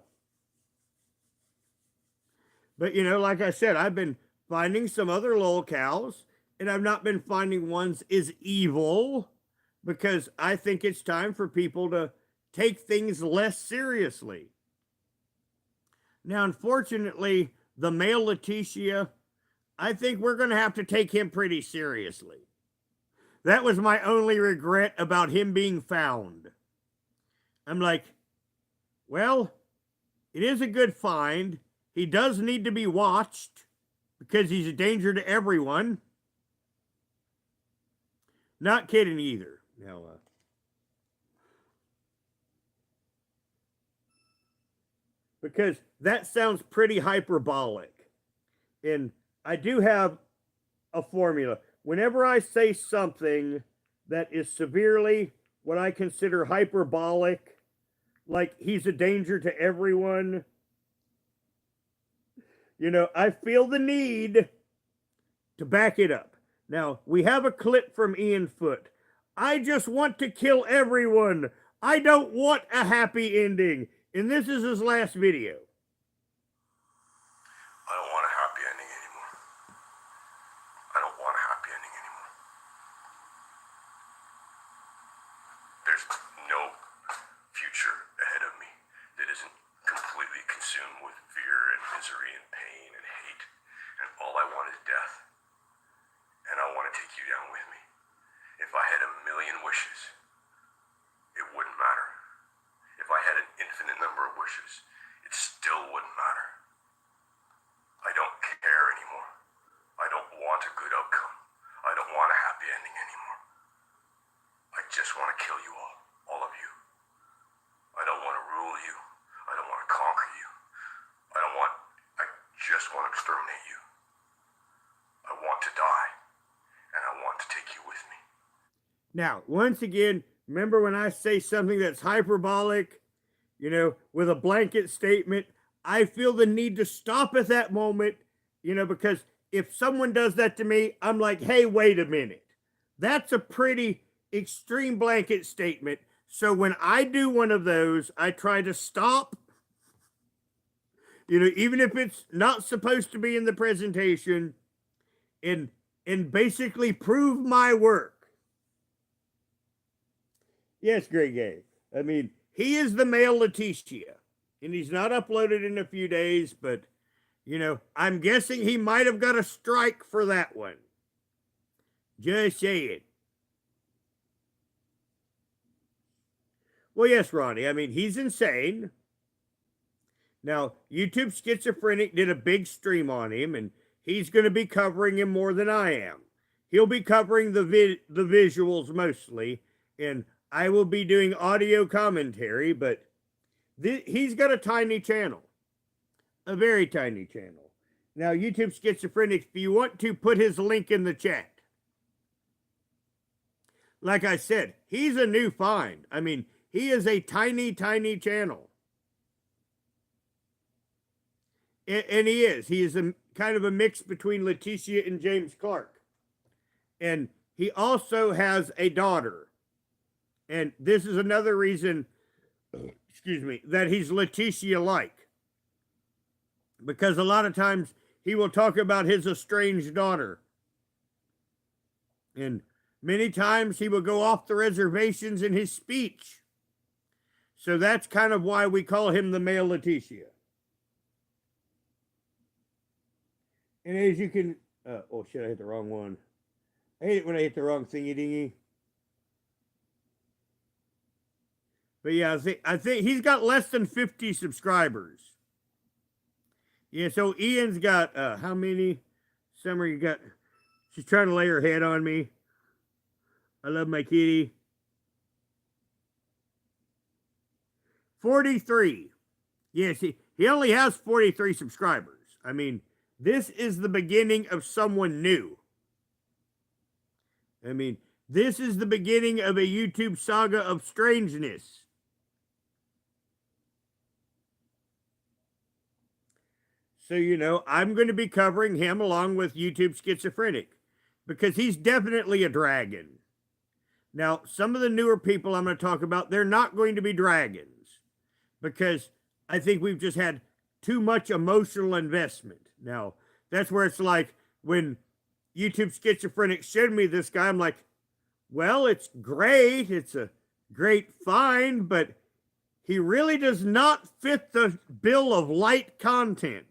[SPEAKER 1] But, like I said, I've been finding some other lolcows, and I've not been finding ones as evil, because I think it's time for people to take things less seriously. Now, unfortunately, the male Letitia, I think we're going to have to take him pretty seriously. That was my only regret about him being found. I'm like, well, it is a good find. He does need to be watched because he's a danger to everyone. Not kidding either. Now, because that sounds pretty hyperbolic. And I do have a formula. Whenever I say something that is severely what I consider hyperbolic, like he's a danger to everyone, I feel the need to back it up. Now, we have a clip from Ian Foote. I just want to kill everyone. I don't want a happy ending. And this is his last video.
[SPEAKER 2] I don't want a happy ending anymore. I don't want a happy ending anymore. There's no future ahead of me that isn't completely consumed with fear and misery and pain and hate. And all I want is death. And I want to take you down with me. If I had a million wishes, it wouldn't matter. If I had an infinite number of wishes, it still wouldn't matter. I don't care anymore. I don't want a good outcome. I don't want a happy ending anymore. I just want to kill you all of you. I don't want to rule you. I don't want to conquer you. I just want to exterminate you. I want to die, and I want to take you with me.
[SPEAKER 1] Now, once again, remember when I say something that's hyperbolic, with a blanket statement, I feel the need to stop at that moment, because if someone does that to me, I'm like, hey, wait a minute. That's a pretty extreme blanket statement. So when I do one of those, I try to stop, even if it's not supposed to be in the presentation, and basically prove my work. Yes, Greg Gay. I mean, he is the male Letitia, and he's not uploaded in a few days, but, I'm guessing he might have got a strike for that one. Just saying. Well, yes, Ronnie. I mean, he's insane. Now, YouTube Schizophrenic did a big stream on him, and he's going to be covering him more than I am. He'll be covering the visuals mostly, and I will be doing audio commentary, but he's got a tiny channel. A very tiny channel. Now, YouTube Schizophrenic, if you want to, put his link in the chat. Like I said, he's a new find. I mean, he is a tiny, tiny channel. And he is. He is a kind of a mix between Letitia and James Clark. And he also has a daughter. And this is another reason, that he's Letitia-like. Because a lot of times he will talk about his estranged daughter. And many times he will go off the reservations in his speech. So that's kind of why we call him the male Letitia. And as you can, oh shit, I hit the wrong one. I hate it when I hit the wrong thingy-dingy. But yeah, I think he's got less than 50 subscribers. Yeah, so Ian's got how many? Summer, you got. She's trying to lay her head on me. I love my kitty. 43. Yes, he only has 43 subscribers. I mean, this is the beginning of someone new. I mean, this is the beginning of a YouTube saga of strangeness. So, I'm going to be covering him along with YouTube Schizophrenic because he's definitely a dragon. Now, some of the newer people I'm going to talk about, they're not going to be dragons because I think we've just had too much emotional investment. Now, that's where it's like when YouTube Schizophrenic showed me this guy, I'm like, well, it's great. It's a great find, but he really does not fit the bill of light content.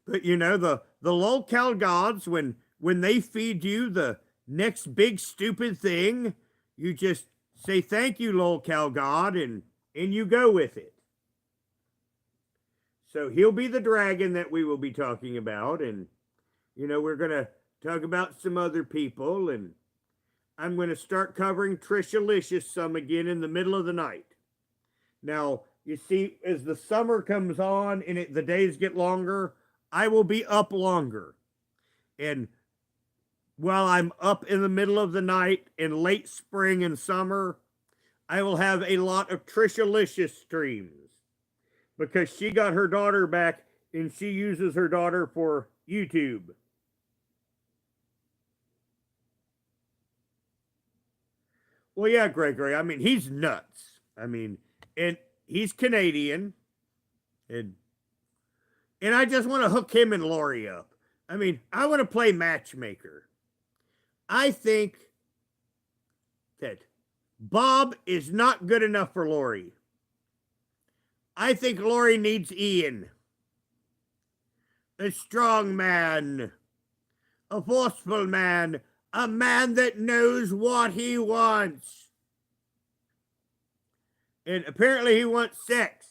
[SPEAKER 1] But the lolcow gods, when they feed you the next big stupid thing, you just say thank you, lolcow god, and you go with it. So he'll be the dragon that we will be talking about, and we're gonna talk about some other people, and I'm gonna start covering Trishalicious some again in the middle of the night. Now, you see, as the summer comes on and the days get longer, I will be up longer. And while I'm up in the middle of the night in late spring and summer, I will have a lot of Trishalicious streams because she got her daughter back and she uses her daughter for YouTube. Well, yeah, Gregory. I mean, he's nuts. I mean, and he's Canadian. And I just want to hook him and Lori up. I mean, I want to play matchmaker. I think that Bob is not good enough for Lori. I think Lori needs Ian. A strong man. A forceful man. A man that knows what he wants. And apparently he wants sex.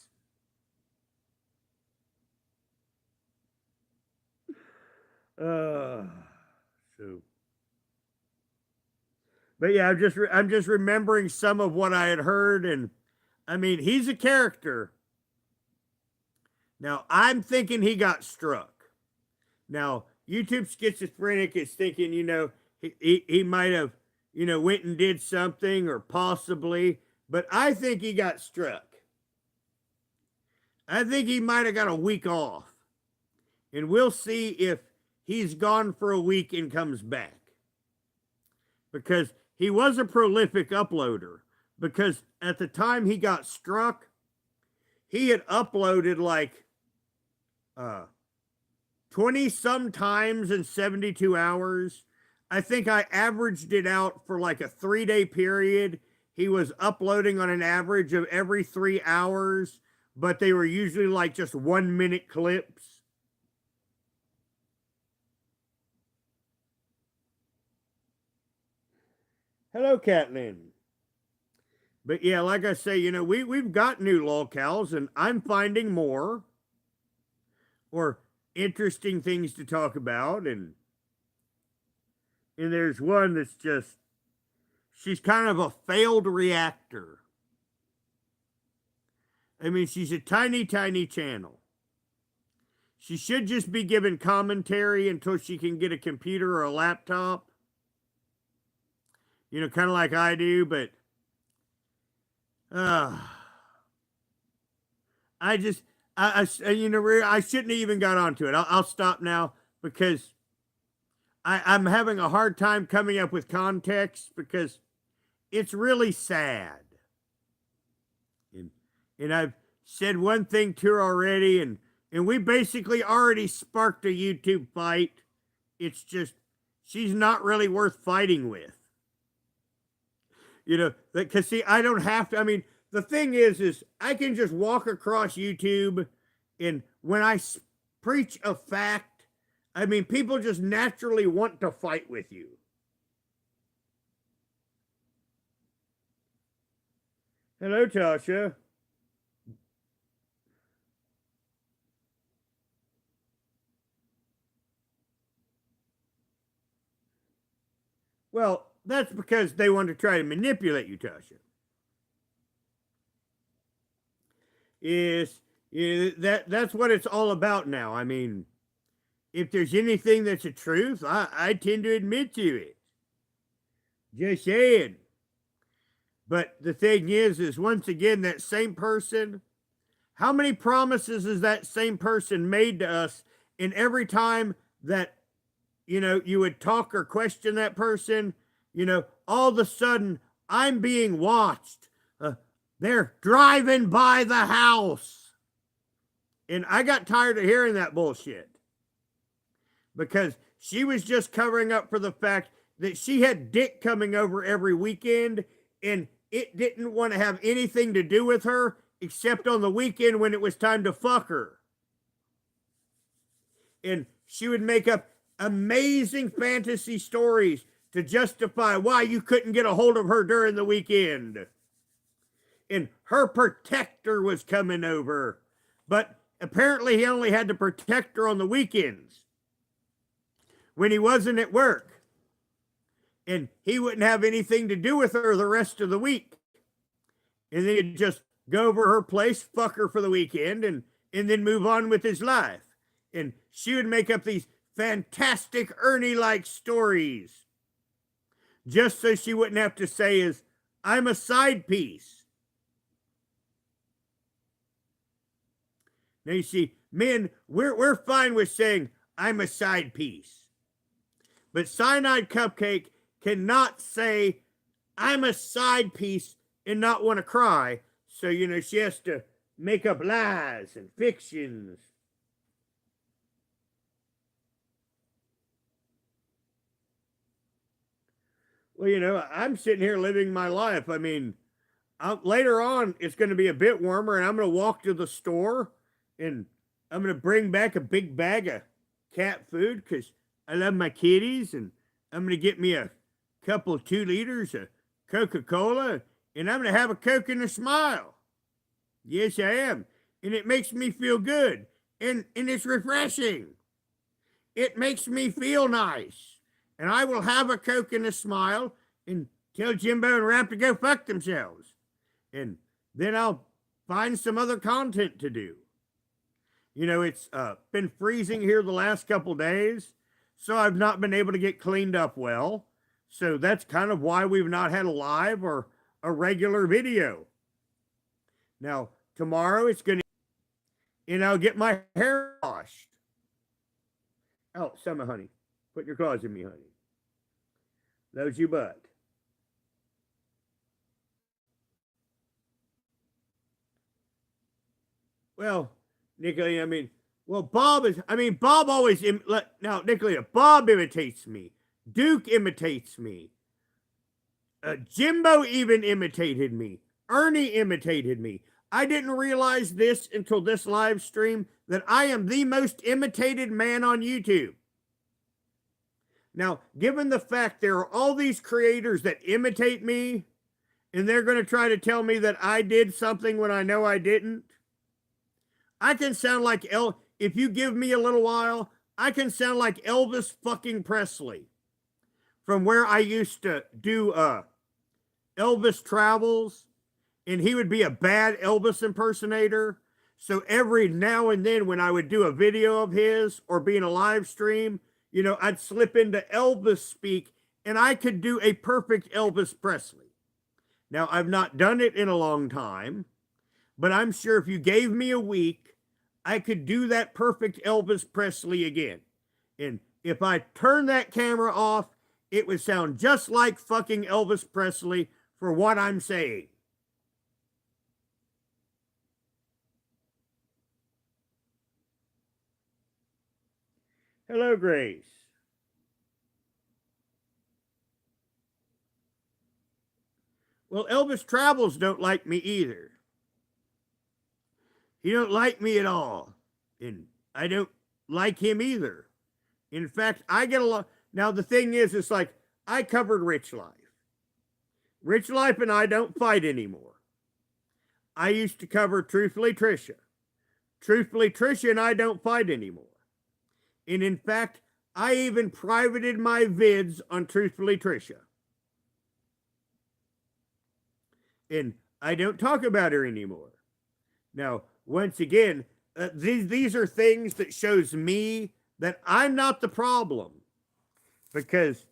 [SPEAKER 1] So, but yeah, I'm just remembering some of what I had heard, and I mean, he's a character. Now, I'm thinking he got struck. Now, YouTube Schizophrenic is thinking, he might have, went and did something or possibly, but I think he got struck. I think he might have got a week off. And we'll see if he's gone for a week and comes back. Because he was a prolific uploader. Because at the time he got struck, he had uploaded like 20 some times in 72 hours. I think I averaged it out for like a 3-day period. He was uploading on an average of every 3 hours, but they were usually like just 1-minute clips. Hello, Catlin. But yeah, like I say, we've got new lolcows, and I'm finding more or interesting things to talk about, and there's one that's just, she's kind of a failed reactor. I mean, she's a tiny, tiny channel. She should just be given commentary until she can get a computer or a laptop. Kind of like I do, but I just, I shouldn't have even got onto it. I'll stop now because I'm having a hard time coming up with context because it's really sad. And I've said one thing to her already, and we basically already sparked a YouTube fight. It's just, she's not really worth fighting with. Because see, I don't have to, I mean, the thing is I can just walk across YouTube, and when I preach a fact, I mean, people just naturally want to fight with you. Hello, Tasha. Well, that's because they want to try to manipulate you, Tasha. That's what it's all about now. I mean, if there's anything that's a truth, I tend to admit to it. Just saying. But the thing is once again, that same person, how many promises has that same person made to us? And every time that, you would talk or question that person, all of a sudden, I'm being watched. They're driving by the house. And I got tired of hearing that bullshit. Because she was just covering up for the fact that she had dick coming over every weekend, and it didn't want to have anything to do with her except on the weekend when it was time to fuck her. And she would make up amazing fantasy stories to justify why you couldn't get a hold of her during the weekend. And her protector was coming over. But apparently he only had to protect her on the weekends when he wasn't at work. And he wouldn't have anything to do with her the rest of the week. And then he'd just go over her place, fuck her for the weekend, and then move on with his life. And she would make up these fantastic Ernie-like stories just so she wouldn't have to say I'm a side piece. Now you see, men, we're fine with saying I'm a side piece. But Cyanide Cupcake cannot say I'm a side piece and not want to cry. So, she has to make up lies and fictions. Well, I'm sitting here living my life. I mean, later on, it's going to be a bit warmer, and I'm going to walk to the store, and I'm going to bring back a big bag of cat food because I love my kitties, and I'm going to get me a couple of 2 liters of Coca-Cola, and I'm going to have a Coke and a smile. Yes, I am. And it makes me feel good, and it's refreshing. It makes me feel nice. And I will have a Coke and a smile and tell Jimbo and Rap to go fuck themselves. And then I'll find some other content to do. It's been freezing here the last couple days, so I've not been able to get cleaned up well. So that's kind of why we've not had a live or a regular video. Now, tomorrow it's going to, and I'll get my hair washed. Oh, Summer, honey. Put your claws in me, honey. Loves you butt. Well, Nicolina, Bob always, now, Nicolina, Bob imitates me. Duke imitates me. Jimbo even imitated me. Ernie imitated me. I didn't realize this until this live stream, that I am the most imitated man on YouTube. Now, given the fact there are all these creators that imitate me, and they're going to try to tell me that I did something when I know I didn't, I can sound like if you give me a little while, I can sound like Elvis fucking Presley from where I used to do Elvis Travels, and he would be a bad Elvis impersonator. So every now and then when I would do a video of his or be in a live stream, I'd slip into Elvis speak, and I could do a perfect Elvis Presley. Now, I've not done it in a long time, but I'm sure if you gave me a week, I could do that perfect Elvis Presley again. And if I turn that camera off, it would sound just like fucking Elvis Presley for what I'm saying. Hello, Grace. Well, Elvis Travels don't like me either. He don't like me at all. And I don't like him either. In fact, I get along. Now, the thing is, it's like I covered Rich Life. Rich Life and I don't fight anymore. I used to cover Truthfully Trisha. Truthfully Trisha and I don't fight anymore. And in fact, I even privated my vids on Truthfully Trisha. and I don't talk about her anymore. Now, once again, these are things that shows me that I'm not the problem, because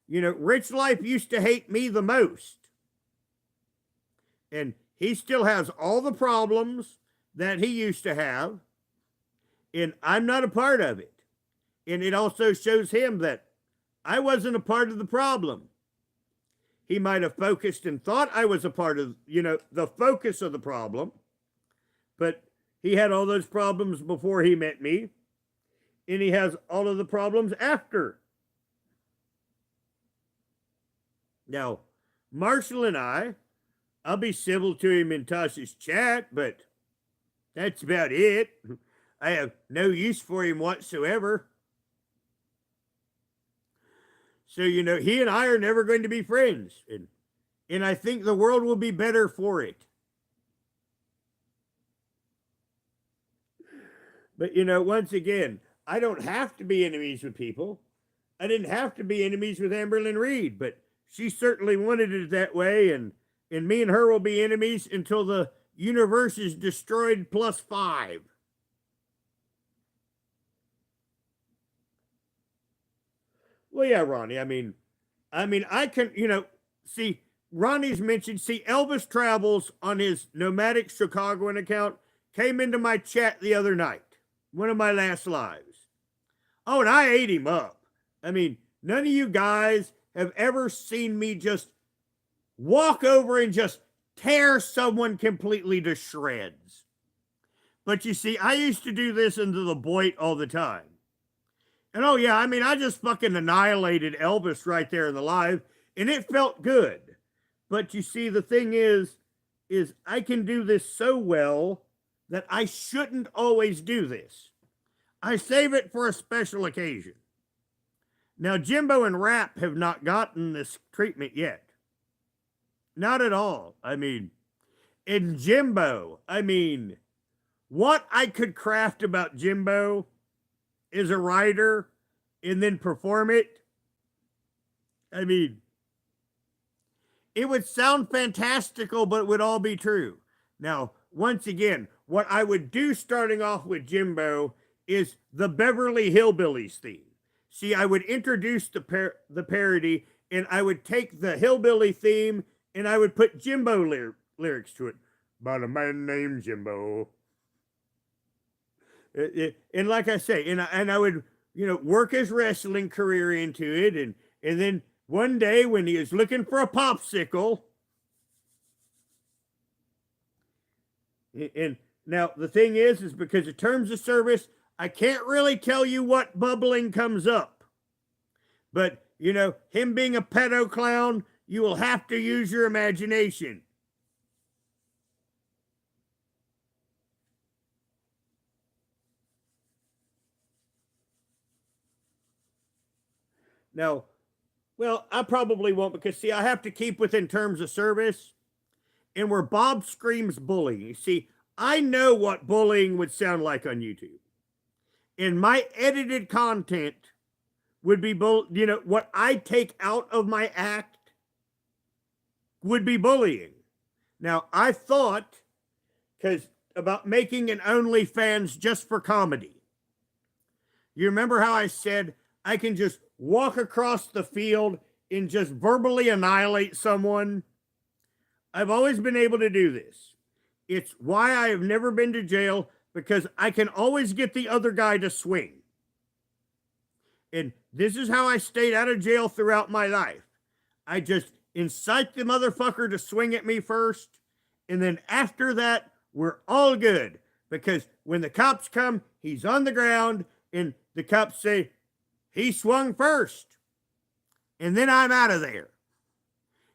[SPEAKER 1] Rich Life used to hate me the most, and he still has all the problems that he used to have, and I'm not a part of it. And it also shows him that I wasn't a part of the problem. He might have focused and thought I was a part of, the focus of the problem, but he had all those problems before he met me, and he has all of the problems after. Now, Marshall and I'll be civil to him in Tasha's chat, but that's about it. I have no use for him whatsoever. So, he and I are never going to be friends. And I think the world will be better for it. But, once again, I don't have to be enemies with people. I didn't have to be enemies with Amberlyn Reed, but she certainly wanted it that way. And me and her will be enemies until the universe is destroyed +5. Well, yeah, Ronnie. I mean, I can, see, Ronnie's mentioned, Elvis Travels on his Nomadic Chicagoan account came into my chat the other night, one of my last lives. Oh, and I ate him up. I mean, none of you guys have ever seen me just walk over and just tear someone completely to shreds. But you see, I used to do this into the Boyd all the time. And oh yeah, I just fucking annihilated Elvis right there in the live, and it felt good. But you see, the thing is I can do this so well that I shouldn't always do this. I save it for a special occasion. Now, Jimbo and Rap have not gotten this treatment yet. Not at all. In Jimbo, what I could craft about Jimbo is a writer and then perform it. It would sound fantastical, but it would all be true. Now, once again, what I would do starting off with Jimbo is the Beverly Hillbillies theme. See, I would introduce the parody, and I would take the hillbilly theme, and I would put Jimbo lyrics to it. About a man named Jimbo. And like I say, and I would, work his wrestling career into it, and then one day when he was looking for a popsicle, and now the thing is because of terms of service, I can't really tell you what bubbling comes up, but him being a pedo clown, you will have to use your imagination. Now, well, I probably won't because, see, I have to keep within terms of service. And where Bob screams bullying, you see, I know what bullying would sound like on YouTube. And my edited content would be, what I take out of my act would be bullying. Now, I thought, about making an OnlyFans just for comedy. You remember how I said I can just walk across the field and just verbally annihilate someone? I've always been able to do this. It's why I have never been to jail, because I can always get the other guy to swing. And this is how I stayed out of jail throughout my life. I just incite the motherfucker to swing at me first, and then after that, we're all good. Because when the cops come, he's on the ground, and the cops say, he swung first. And then I'm out of there.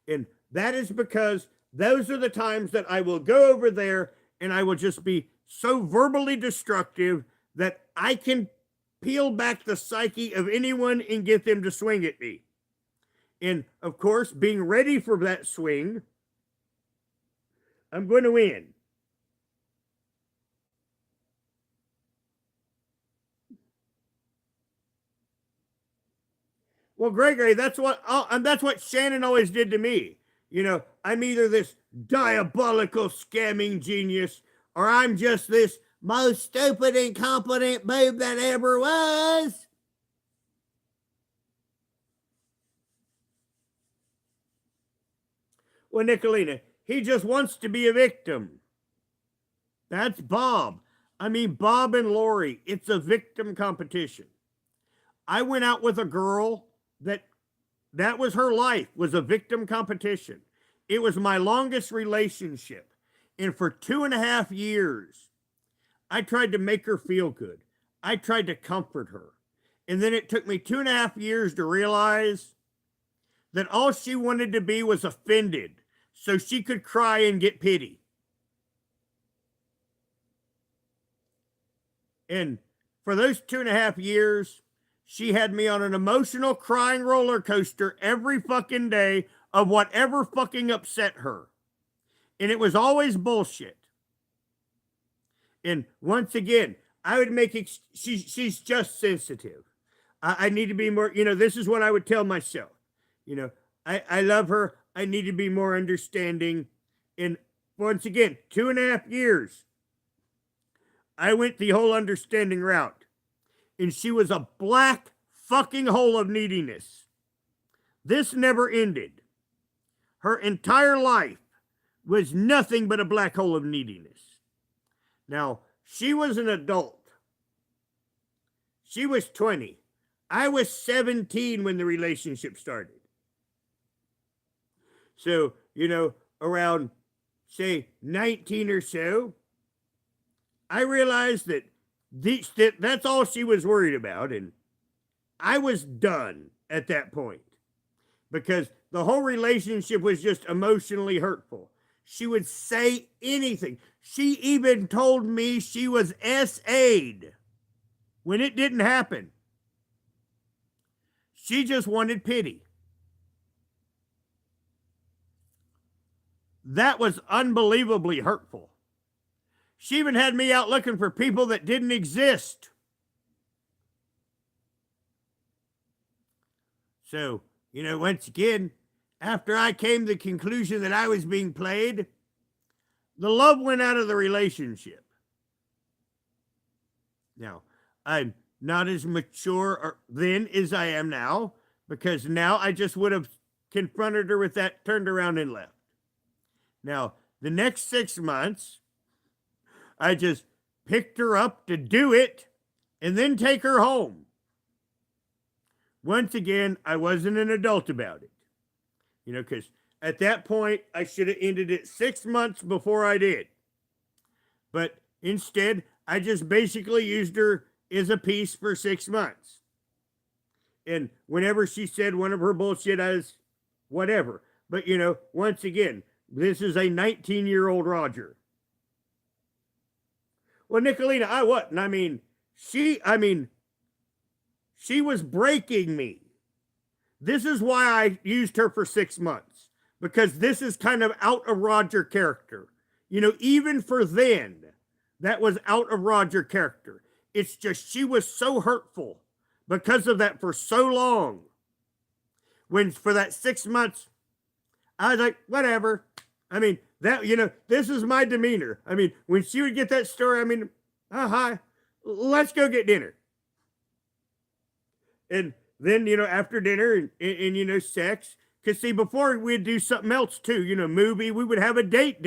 [SPEAKER 1] And that is because those are the times that I will go over there and I will just be so verbally destructive that I can peel back the psyche of anyone and get them to swing at me. And of course, being ready for that swing, I'm going to win. Well, Gregory, that's what Shannon always did to me. I'm either this diabolical scamming genius or I'm just this most stupid, incompetent boob that ever was. Well, Nicolina, he just wants to be a victim. That's Bob. Bob and Lori, it's a victim competition. I went out with a girl that was her life, was a victim competition. It was my longest relationship. And for 2.5 years, I tried to make her feel good. I tried to comfort her. And then it took me 2.5 years to realize that all she wanted to be was offended so she could cry and get pity. And for those 2.5 years, she had me on an emotional crying roller coaster every fucking day of whatever fucking upset her. And it was always bullshit. And once again, I would make she's just sensitive. I need to be more, this is what I would tell myself. I love her. I need to be more understanding. And once again, 2.5 years, I went the whole understanding route. And she was a black fucking hole of neediness. This never ended. Her entire life was nothing but a black hole of neediness. Now, she was an adult. She was 20. I was 17 when the relationship started. So, around, say, 19 or so, I realized that that's all she was worried about. And I was done at that point because the whole relationship was just emotionally hurtful. She would say anything. She even told me she was SA'd when it didn't happen. She just wanted pity. That was unbelievably hurtful. She even had me out looking for people that didn't exist. So, once again, after I came to the conclusion that I was being played, the love went out of the relationship. Now, I'm not as mature then as I am now, because now I just would have confronted her with that, turned around and left. Now, the next 6 months, I just picked her up to do it and then take her home. Once again, I wasn't an adult about it. Because at that point, I should have ended it 6 months before I did. But instead, I just basically used her as a piece for 6 months. And whenever she said one of her bullshit, I was whatever. But, once again, this is a 19-year-old Roger. Well, Nicolina, I wasn't. She was breaking me. This is why I used her for 6 months, because this is kind of out of Roger character. Even for then, that was out of Roger character. It's just she was so hurtful because of that for so long. When for that 6 months, I was like, whatever. This is my demeanor. When she would get that story, hi, let's go get dinner. And then, after dinner and sex, because see, before we'd do something else too, movie, we would have a date.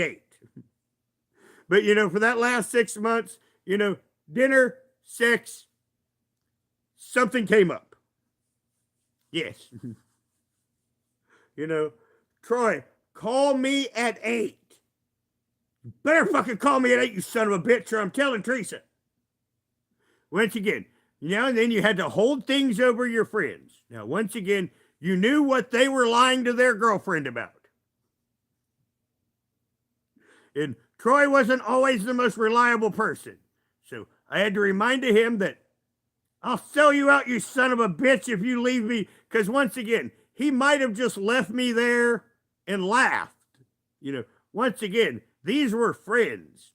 [SPEAKER 1] But, for that last 6 months, dinner, sex, something came up. Yes. Troy, call me at 8. You better fucking call me at 8, you son of a bitch, or I'm telling Teresa. Once again, and then you had to hold things over your friends. Now, once again, you knew what they were lying to their girlfriend about. And Troy wasn't always the most reliable person. So I had to remind him that I'll sell you out, you son of a bitch, if you leave me. Because once again, he might have just left me there and laughed. Once again, these were friends.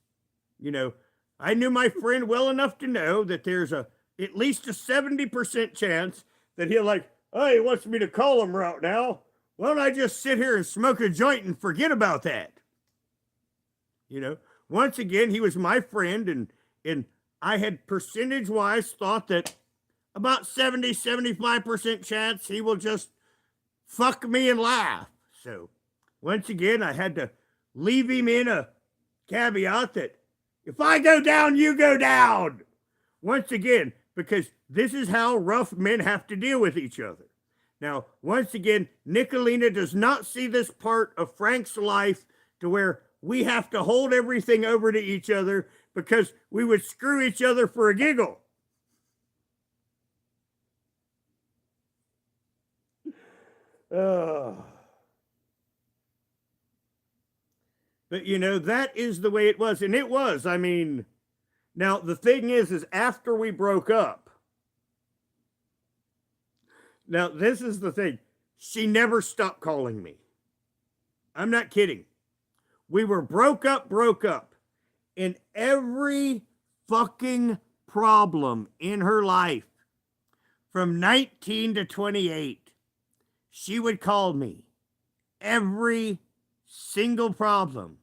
[SPEAKER 1] I knew my friend well enough to know that there's at least a 70% chance that he'll he wants me to call him right now. why don't I just sit here and smoke a joint and forget about that? You know, once again, he was my friend, and I had percentage wise thought that about 75% chance he will just fuck me and laugh. So once again, I had to leave him in a caveat that if I go down, you go down. Once again, because this is how rough men have to deal with each other. Now, once again, Nicolina does not see this part of Frank's life to where we have to hold everything over to each other because we would screw each other for a giggle. But you know, that is the way it was. And it was, I mean, now the thing is after we broke up, now this is the thing, she never stopped calling me. I'm not kidding. We were broke up. And every fucking problem in her life from 19 to 28, she would call me. Every single problem.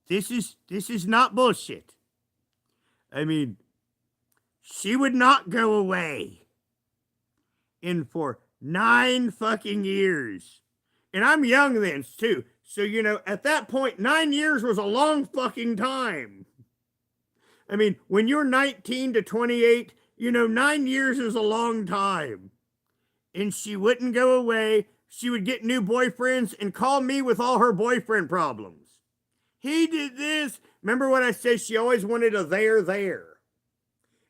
[SPEAKER 1] This is not bullshit. I mean, she would not go away. And for 9 fucking years. And I'm young then, too. So, you know, at that point, 9 years was a long fucking time. I mean, when you're 19 to 28, you know, 9 years is a long time. And she wouldn't go away. She would get new boyfriends and call me with all her boyfriend problems. He did this. Remember what I said? She always wanted a there.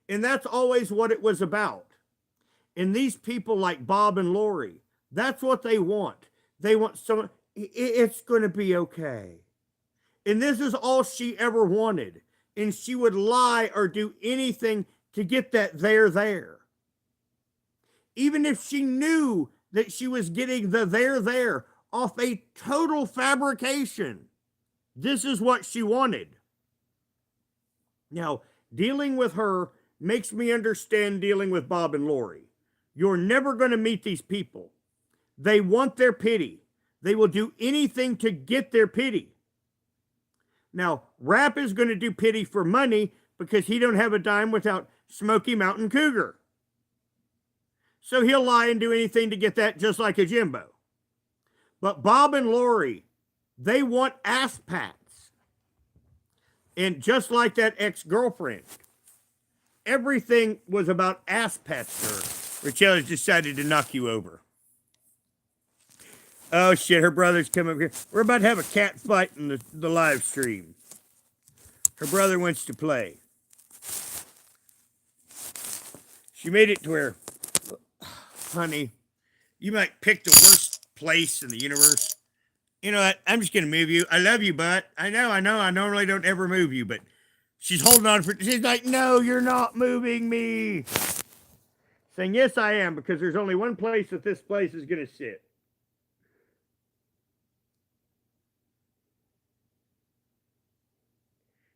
[SPEAKER 1] And that's always what it was about. And these people like Bob and Lori, that's what they want. They want someone, it's going to be okay. And this is all she ever wanted. And she would lie or do anything to get that there. Even if she knew that she was getting the there off a total fabrication. This is what she wanted. Now, dealing with her makes me understand dealing with Bob and Lori. You're never going to meet these people. They want their pity. They will do anything to get their pity. Now, Rap is going to do pity for money because he don't have a dime without Smoky Mountain Cougar. So he'll lie and do anything to get that, just like a Jimbo. But Bob and Lori, they want ass pats. And just like that ex-girlfriend, everything was about ass pats her. Rachel's decided to knock you over. Oh shit, her brother's coming over here. We're about to have a cat fight in the live stream. Her brother wants to play. She made it to where, honey, you might pick the worst place in the universe. You know what? I'm just going to move you. I love you, but I know. I normally don't ever move you, but she's holding on for, she's like, no, you're not moving me. Saying, yes, I am, because there's only one place that this place is going to sit.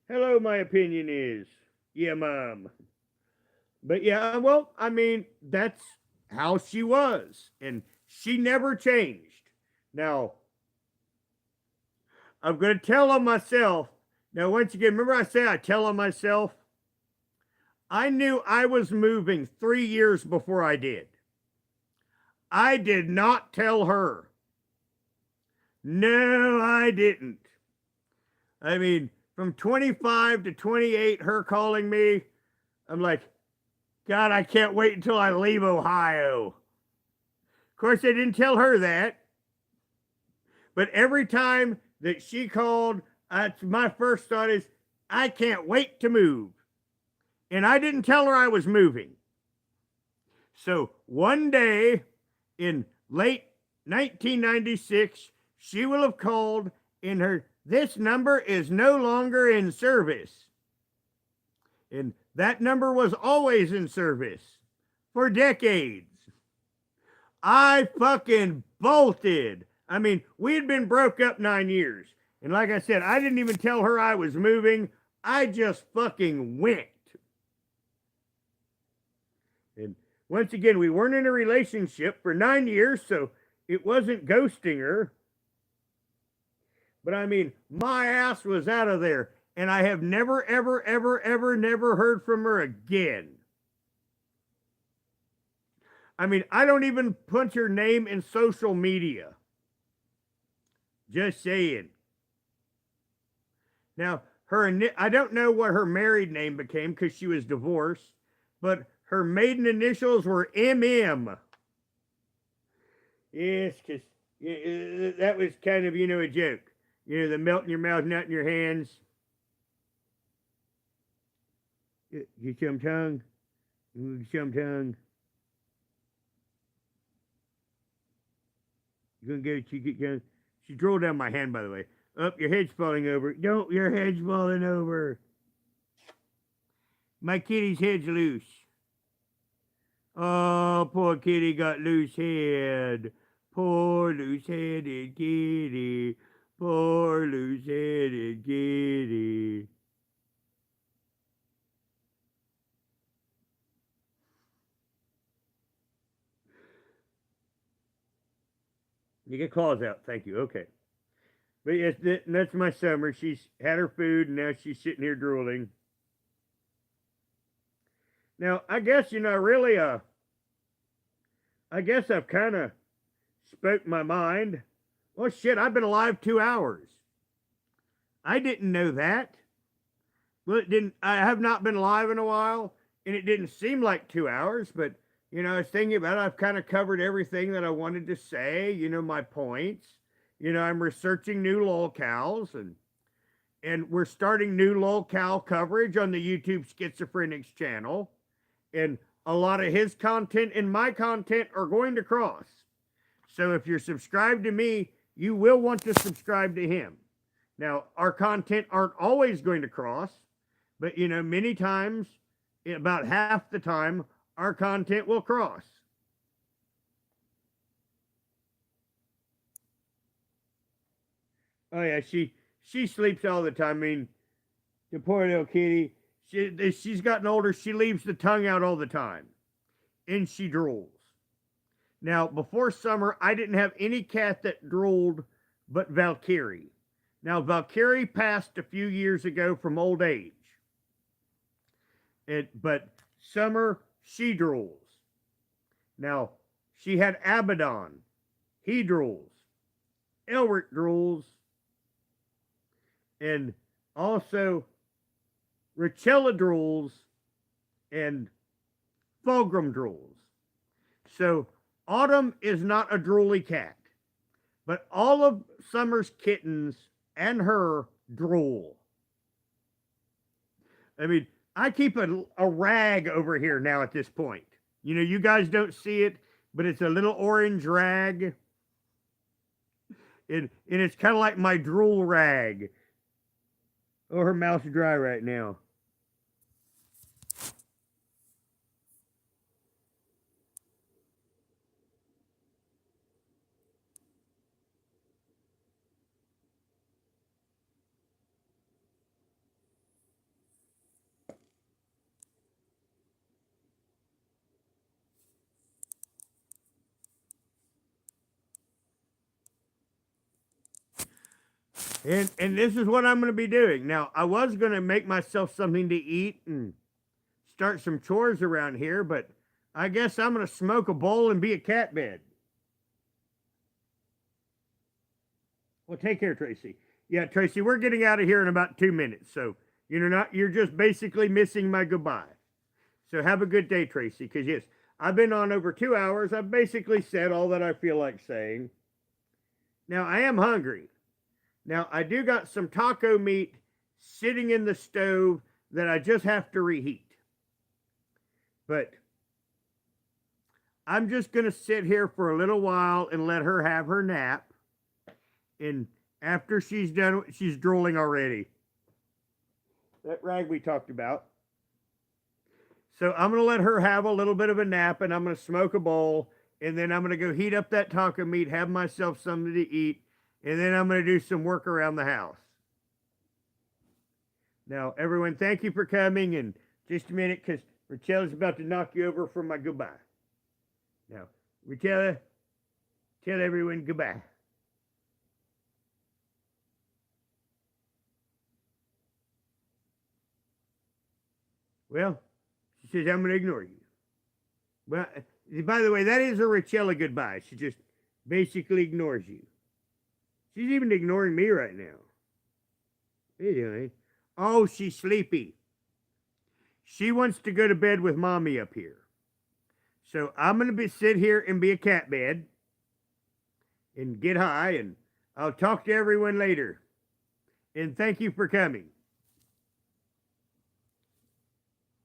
[SPEAKER 1] Hello, my opinion is, yeah, Mom. But yeah, well, I mean, that's how she was. And she never changed. Now, I'm going to tell on myself. Now, once again, remember I say I tell on myself? I knew I was moving 3 years before I did. I did not tell her. No, I didn't. I mean, from 25 to 28, her calling me, I'm like, God, I can't wait until I leave Ohio. Of course, I didn't tell her that. But every time that she called, my first thought is, I can't wait to move. And I didn't tell her I was moving. So one day in late 1996, she will have called in her, this number is no longer in service. And that number was always in service for decades. I fucking bolted. I mean, we had been broke up 9 years. And like I said, I didn't even tell her I was moving. I just fucking went. And once again, we weren't in a relationship for 9 years. So, it wasn't ghosting her, but I mean, my ass was out of there. And I have never, ever, ever, ever, never heard from her again. I mean, I don't even put her name in social media. Just saying. Now, I don't know what her married name became because she was divorced, but her maiden initials were MM. Yes, because that was kind of, a joke. The melt in your mouth, nut in your hands. Get some tongue. Get some tongue. You're going to get tongue. She drooled down my hand, by the way. Up, your head's falling over. Don't, your head's falling over. My kitty's head's loose. Oh, poor kitty got loose head. Poor loose-headed kitty. Poor loose-headed kitty. You get claws out. Thank you. Okay. But yes, that's my summer. She's had her food, and now she's sitting here drooling. Now, I guess, really, I guess I've kind of spoke my mind. Well, shit, I've been alive 2 hours. I didn't know that. Well, I have not been alive in a while, and it didn't seem like 2 hours, but, I was thinking about it. I've kind of covered everything that I wanted to say, my points. I'm researching new lolcows, and we're starting new lolcow coverage on the YouTube Schizophrenics channel. And a lot of his content and my content are going to cross. So if you're subscribed to me, you will want to subscribe to him. Now, our content aren't always going to cross, but, many times, about half the time, our content will cross. Oh, yeah, she sleeps all the time. I mean, the poor little kitty, she's gotten older. She leaves the tongue out all the time, and she drools. Now, before summer, I didn't have any cat that drooled but Valkyrie. Now, Valkyrie passed a few years ago from old age. But summer, she drools. Now, she had Abaddon. He drools. Elric drools. And also, Richella drools. And Fulgrim drools. So, Autumn is not a drooly cat. But all of Summer's kittens and her drool. I mean, I keep a rag over here now at this point. You guys don't see it, but it's a little orange rag. And it's kind of like my drool rag. Oh, her mouth's dry right now. And this is what I'm going to be doing. Now, I was going to make myself something to eat and start some chores around here, but I guess I'm going to smoke a bowl and be a cat bed. Well, take care, Tracy. Yeah, Tracy, we're getting out of here in about 2 minutes. So, you're just basically missing my goodbye. So have a good day, Tracy. Because, yes, I've been on over 2 hours. I've basically said all that I feel like saying. Now, I am hungry. Now, I do got some taco meat sitting in the stove that I just have to reheat. But I'm just going to sit here for a little while and let her have her nap. And after she's done, she's drooling already. That rag we talked about. So I'm going to let her have a little bit of a nap, and I'm going to smoke a bowl, and then I'm going to go heat up that taco meat, have myself something to eat, and then I'm going to do some work around the house. Now, everyone, thank you for coming, and just a minute, because Richella's about to knock you over for my goodbye. Now, Richella, tell everyone goodbye. Well, she says, I'm going to ignore you. Well, by the way, that is a Richella goodbye. She just basically ignores you. She's even ignoring me right now. Anyway. Oh, she's sleepy. She wants to go to bed with mommy up here. So I'm going to sit here and be a cat bed and get high, and I'll talk to everyone later. And thank you for coming.